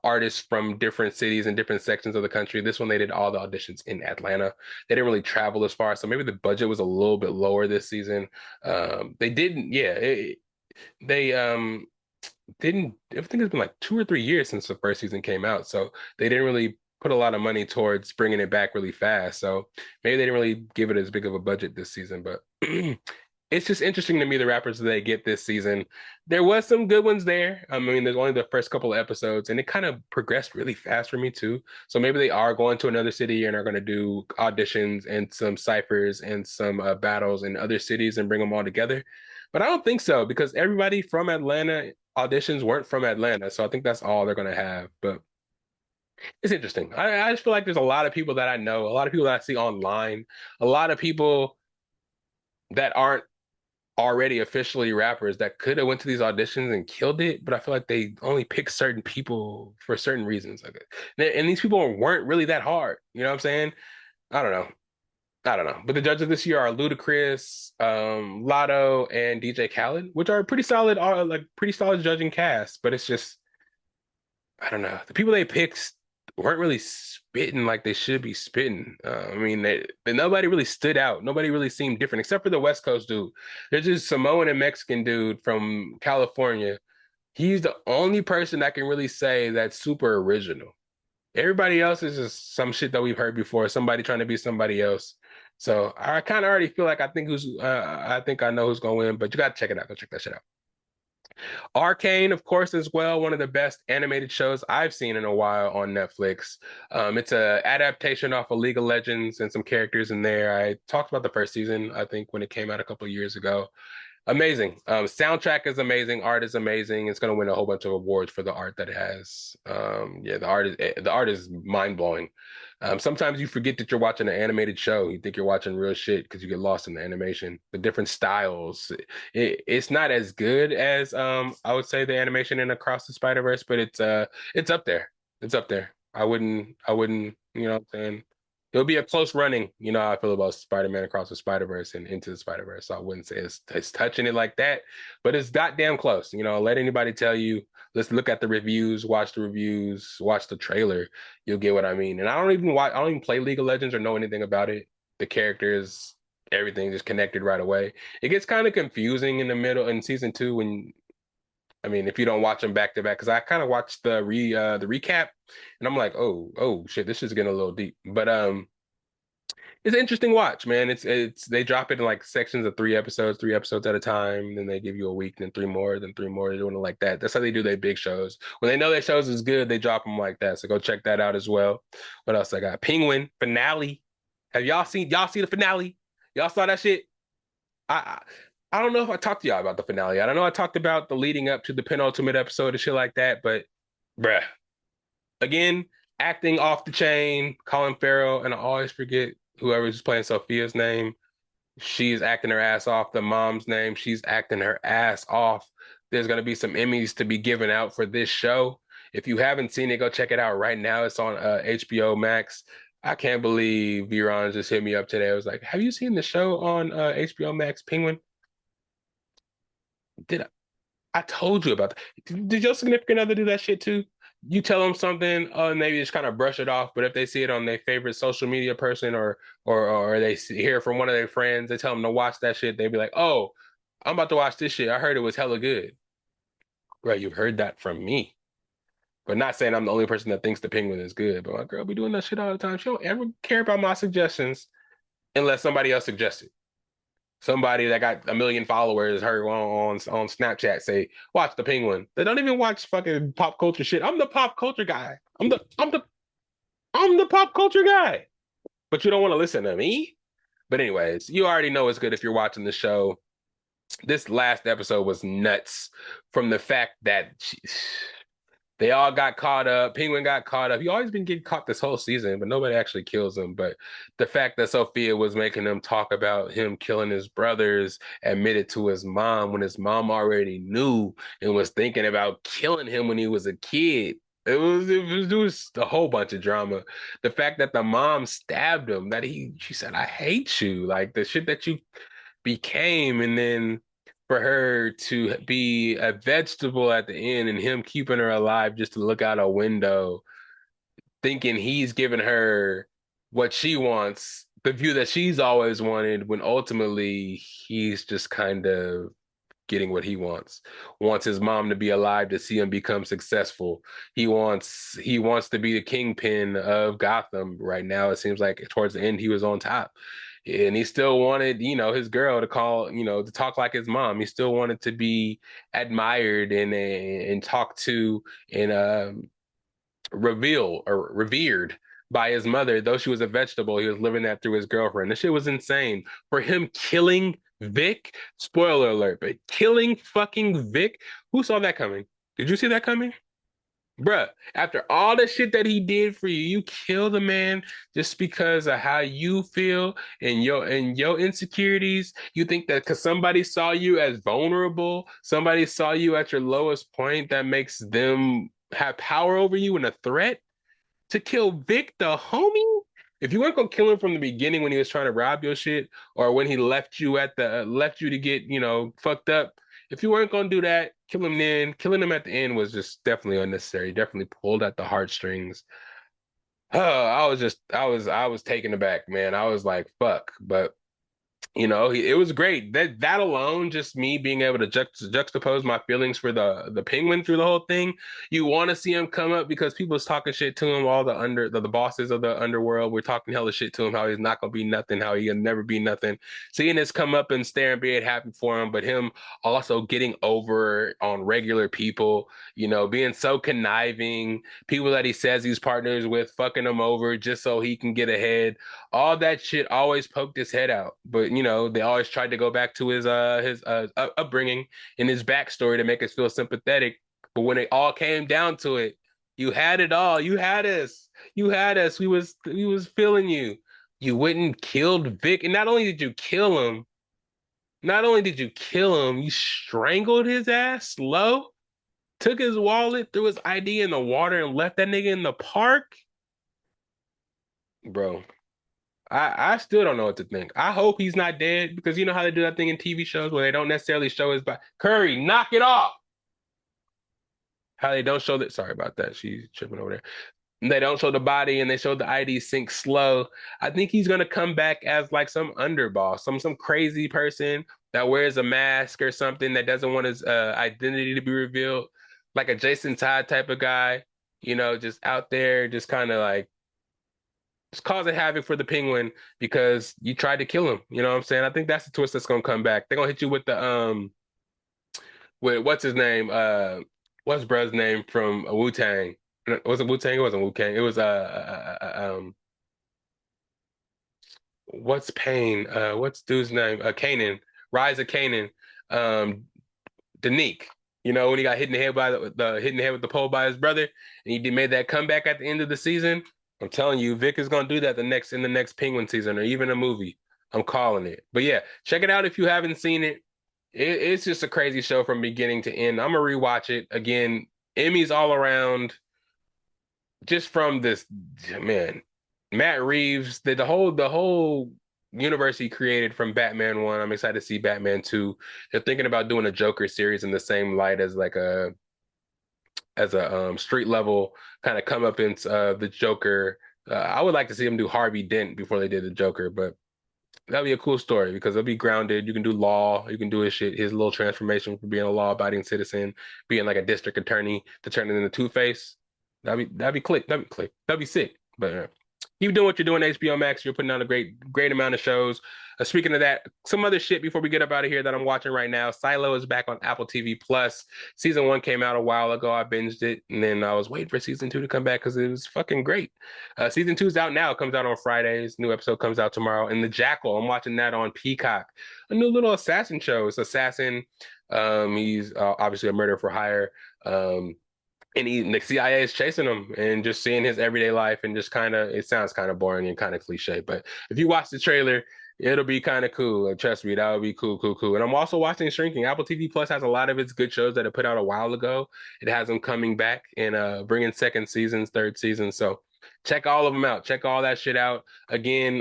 artists from different cities and different sections of the country. This one, they did all the auditions in Atlanta. They didn't really travel as far, so maybe the budget was a little bit lower this season. They didn't, yeah, they didn't. I think it's been like 2 or 3 years since the first season came out, so they didn't really put a lot of money towards bringing it back really fast. So maybe they didn't really give it as big of a budget this season, but it's just interesting to me the rappers that they get this season. There was some good ones there. I mean, there's only the first couple of episodes, and it kind of progressed really fast for me too. So maybe they are going to another city and are going to do auditions and some ciphers and some battles in other cities and bring them all together. But I don't think so because everybody from Atlanta auditions weren't from Atlanta, so I think that's all they're going to have. But it's interesting. I just feel like there's a lot of people that I know, a lot of people that I see online, a lot of people that aren't already officially rappers that could have went to these auditions and killed it, but I feel like they only pick certain people for certain reasons. And these people weren't really that hard. You know what I'm saying? I don't know. I don't know. But the judges this year are Ludacris, Lotto, and DJ Khaled, which are pretty solid, pretty solid judging cast. But it's just, I don't know. The people they picked weren't really spitting like they should be spitting. I mean, nobody really stood out. Nobody really seemed different, except for the West Coast dude. There's this Samoan and Mexican dude from California. He's the only person that can really say that's super original. Everybody else is just some shit that we've heard before. Somebody trying to be somebody else. So I kind of already feel like I think I know who's gonna win, but you gotta check it out. Go check that shit out. Arcane, of course, as well, one of the best animated shows I've seen in a while on Netflix. It's a adaptation off of League of Legends and some characters in there. I talked about the first season, I think, when it came out a couple of years ago. Amazing. Soundtrack is amazing. Art is amazing. It's going to win a whole bunch of awards for the art that it has. Yeah, the art is mind blowing. Sometimes you forget that you're watching an animated show. You think you're watching real shit because you get lost in the animation, the different styles. It's not as good as I would say the animation in Across the Spider-Verse, but it's up there. It's up there. I wouldn't, you know what I'm saying? It'll be a close running. You know how I feel about Spider-Man Across the Spider-Verse and Into the Spider-Verse. So I wouldn't say it's touching it like that, but it's goddamn close. You know, let anybody tell you, let's look at the reviews, watch the reviews, watch the trailer. You'll get what I mean. And I don't even play League of Legends or know anything about it. The characters, everything just connected right away. It gets kind of confusing in the middle in season two when I mean, if you don't watch them back to back, because I kind of watched the recap, and I'm like, oh shit, this is getting a little deep. But it's an interesting watch, man. It's they drop it in like sections of three episodes at a time. Then they give you a week, then three more, then three more. They're doing it like that. That's how they do their big shows. When they know their shows is good, they drop them like that. So go check that out as well. What else I got? Penguin finale. Have y'all see the finale? Y'all saw that shit? I I don't know if I talked to y'all about the finale. I don't know. I talked about the leading up to the penultimate episode and shit like that, but bruh, again, acting off the chain, Colin Farrell, and I always forget whoever's playing Sophia's name. She's acting her ass off. The mom's name, she's acting her ass off. There's gonna be some Emmys to be given out for this show. If you haven't seen it, go check it out right now. It's on HBO Max. I can't believe Viron just hit me up today. I was like, "Have you seen the show on HBO Max, Penguin?" Did I told you about that. Did your significant other do that shit too? you tell them something, and maybe just kind of brush it off. But if they see it on their favorite social media person, or they hear from one of their friends, they tell them to watch that shit. They be like, "Oh, I'm about to watch this shit. I heard it was hella good." Right, you've heard that from me. But not saying I'm the only person that thinks the Penguin is good. But my girl be doing that shit all the time. She don't ever care about my suggestions unless somebody else suggests it. Somebody that got a million followers, her on Snapchat say, "Watch the Penguin." They don't even watch fucking pop culture shit. I'm the pop culture guy. I'm the pop culture guy. But you don't want to listen to me. But anyways, you already know it's good if you're watching the show. This last episode was nuts from the fact that they all got caught up. Penguin got caught up. He always been getting caught this whole season, but nobody actually kills him. But the fact that Sophia was making them talk about him killing his brothers, admitted to his mom when his mom already knew and was thinking about killing him when he was a kid. It was a whole bunch of drama. The fact that the mom stabbed him, that she said, "I hate you," like the shit that you became, and then for her to be a vegetable at the end and him keeping her alive just to look out a window, thinking he's giving her what she wants, the view that she's always wanted, when ultimately he's just kind of getting what he wants his mom to be alive to see him become successful. He wants to be the kingpin of Gotham. Right now it seems like towards the end he was on top, and he still wanted, his girl to call, to talk like his mom. He still wanted to be admired and talked to, and revered by his mother. Though she was a vegetable, he was living that through his girlfriend. This shit was insane. For him killing Vic, spoiler alert, but killing fucking Vic, who saw that coming? Did you see that coming? Bruh, after all the shit that he did for you, you kill the man just because of how you feel and your insecurities. You think that because somebody saw you as vulnerable, somebody saw you at your lowest point, that makes them have power over you and a threat to kill Vic the homie? If you weren't gonna kill him from the beginning when he was trying to rob your shit, or when he left you left you to get fucked up, if you weren't gonna do that, kill him then. Killing him at the end was just definitely unnecessary. Definitely pulled at the heartstrings. I was taken aback, man. I was like, fuck. But it was great. That alone, just me being able to juxtapose my feelings for the Penguin through the whole thing. You want to see him come up because people's talking shit to him. All the bosses of the underworld were talking hella shit to him. How he's not gonna be nothing. How he'll never be nothing. Seeing this come up and stare and being happy for him, but him also getting over on regular people. Being so conniving. People that he says he's partners with, fucking him over just so he can get ahead. All that shit always poked his head out. But they always tried to go back to his upbringing and his backstory to make us feel sympathetic. But when it all came down to it, you had it all. You had us. You had us. We was feeling you. You went and killed Vic. And not only did you kill him, you strangled his ass slow, took his wallet, threw his ID in the water, and left that nigga in the park. Bro, I still don't know what to think. I hope he's not dead, because you know how they do that thing in TV shows where they don't necessarily show his body. Curry, knock it off. How they don't show that. Sorry about that. She's tripping over there. They don't show the body and they show the ID sink slow. I think he's gonna come back as like some underboss, some crazy person that wears a mask or something, that doesn't want his identity to be revealed, like a Jason Todd type of guy. Just out there, just kind of like just causing havoc for the Penguin because you tried to kill him. You know what I'm saying? I think that's the twist that's gonna come back. They're gonna hit you with the with what's his name? What's bruh's name from Wu Tang? Was it Wu Tang? It wasn't Wu Tang. It was what's Pain? What's dude's name? Kanan. Rise of Kanan. Um, Danique. When he got hit in the head by hit in the head with the pole by his brother, and he made that comeback at the end of the season. I'm telling you, Vic is gonna do that in the next Penguin season, or even a movie. I'm calling it. But yeah, check it out if you haven't seen it. It's just a crazy show from beginning to end. I'm gonna rewatch it again. Emmys all around, just from this man, Matt Reeves, the whole universe he created from Batman 1. I'm excited to see Batman 2. They're thinking about doing a Joker series in the same light as like a as a street level kind of come up in the Joker. I would like to see him do Harvey Dent before they did the Joker, but that'd be a cool story because it'll be grounded. You can do law, you can do his shit, his little transformation from being a law-abiding citizen, being like a district attorney to turning into Two-Face. That'd be sick. But keep doing what you're doing, HBO Max. You're putting out a great amount of shows. Speaking of that, some other shit before we get up out of here that I'm watching right now. Silo is back on Apple TV Plus. Season 1 came out a while ago. I binged it, and then I was waiting for season 2 to come back because it was fucking great. Season 2 is out now. It comes out on Fridays. New episode comes out tomorrow. And The Jackal, I'm watching that on Peacock. A new little assassin show. It's Assassin. He's obviously a murderer for hire. And the CIA is chasing him, and just seeing his everyday life, and just it sounds kind of boring and kind of cliche. But if you watch the trailer, it'll be kind of cool. Trust me, that would be cool. And I'm also watching Shrinking. Apple TV Plus has a lot of its good shows that it put out a while ago. It has them coming back and bringing second seasons, third seasons. So check all of them out. Check all that shit out. Again,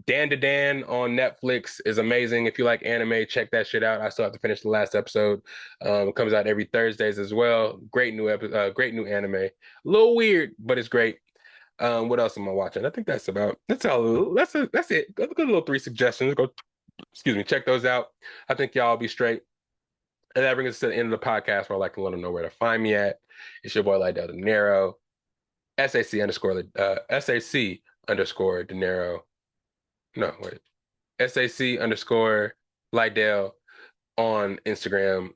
Dan to Dan on Netflix is amazing. If you like anime, check that shit out. I still have to finish the last episode. It comes out every Thursdays as well. Great new anime. A little weird, but it's great. What else am I watching? I think that's it. That's it. Good little 3 suggestions. Check those out. I think y'all will be straight. And that brings us to the end of the podcast where I like to let them know where to find me at. It's your boy Lydell De Niro. SAC underscore De Niro. No, wait. SAC underscore Lydell on Instagram.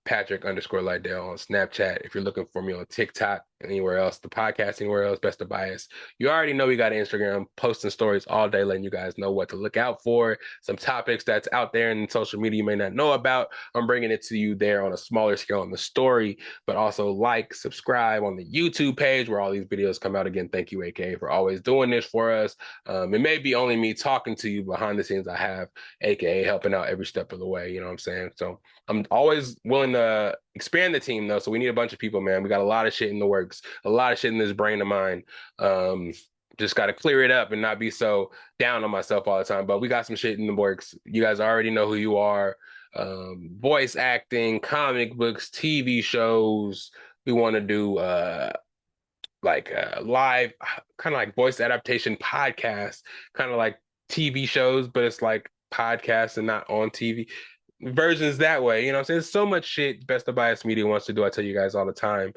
Patrick underscore Lydell on Snapchat. If you're looking for me on TikTok, anywhere else, the podcast, anywhere else, Best of Bias. You already know we got Instagram, posting stories all day, letting you guys know what to look out for. Some topics that's out there in social media you may not know about. I'm bringing it to you there on a smaller scale on the story, but also subscribe on the YouTube page where all these videos come out. Again, thank you, AKA, for always doing this for us. It may be only me talking to you behind the scenes. I have AKA helping out every step of the way. You know what I'm saying? So I'm always willing to expand the team, though. So we need a bunch of people, man. We got a lot of shit in the works, a lot of shit in this brain of mine. Just got to clear it up and not be so down on myself all the time. But we got some shit in the works. You guys already know who you are. Voice acting, comic books, TV shows. We want to do live, kind of like voice adaptation podcasts, kind of like TV shows, but it's like podcasts and not on TV. Versions that way, you know what I'm saying? There's so much shit Best of Bias Media wants to do. I tell you guys all the time.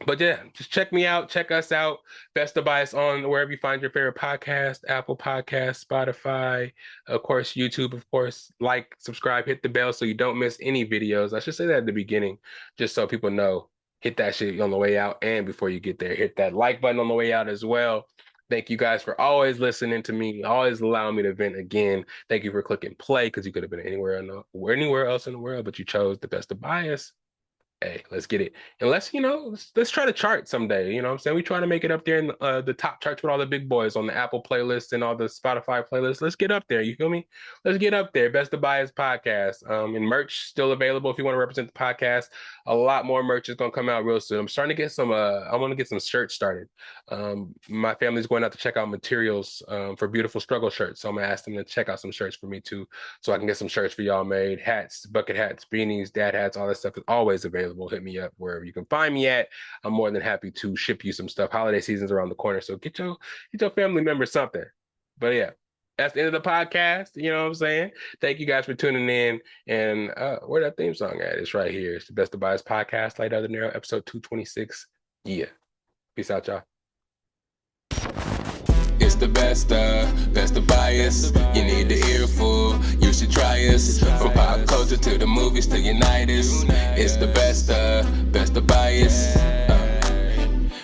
But yeah, just check me out, check us out. Best of Bias on wherever you find your favorite podcast, Apple Podcasts, Spotify, of course, YouTube, of course. Like, subscribe, hit the bell so you don't miss any videos. I should say that at the beginning, just so people know. Hit that shit on the way out, and before you get there, hit that like button on the way out as well. Thank you guys for always listening to me, always allowing me to vent again. Thank you for clicking play, because you could have been anywhere else in the world, but you chose the Best of Bias. Hey, let's get it. And let's try to chart someday. You know what I'm saying? We try to make it up there in the top charts with all the big boys on the Apple playlist and all the Spotify playlists. Let's get up there. You feel me? Let's get up there. Best of Bias podcast. And merch still available if you want to represent the podcast. A lot more merch is going to come out real soon. I'm starting to get some, I want to get some shirts started. My family's going out to check out materials for Beautiful Struggle shirts. So I'm going to ask them to check out some shirts for me too, so I can get some shirts for y'all made. Hats, bucket hats, beanies, dad hats, all that stuff is always available. Hit me up wherever you can find me at. I'm more than happy to ship you some stuff. Holiday season's around the corner, so get your family members something. But yeah, that's the end of the podcast. You know what I'm saying? Thank you guys for tuning in. And where that theme song at? It's right here. It's the Best of Bias podcast, Lydell De Niro, episode 226. Yeah. Peace out, y'all. It's the best of bias. You need the earful, you should try us. From pop culture to the movies to unite us. It's the best of bias.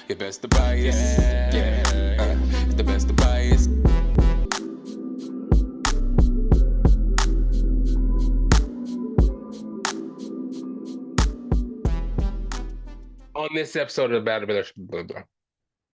The best of bias. Yeah, it's the best of bias. On this episode of the Bad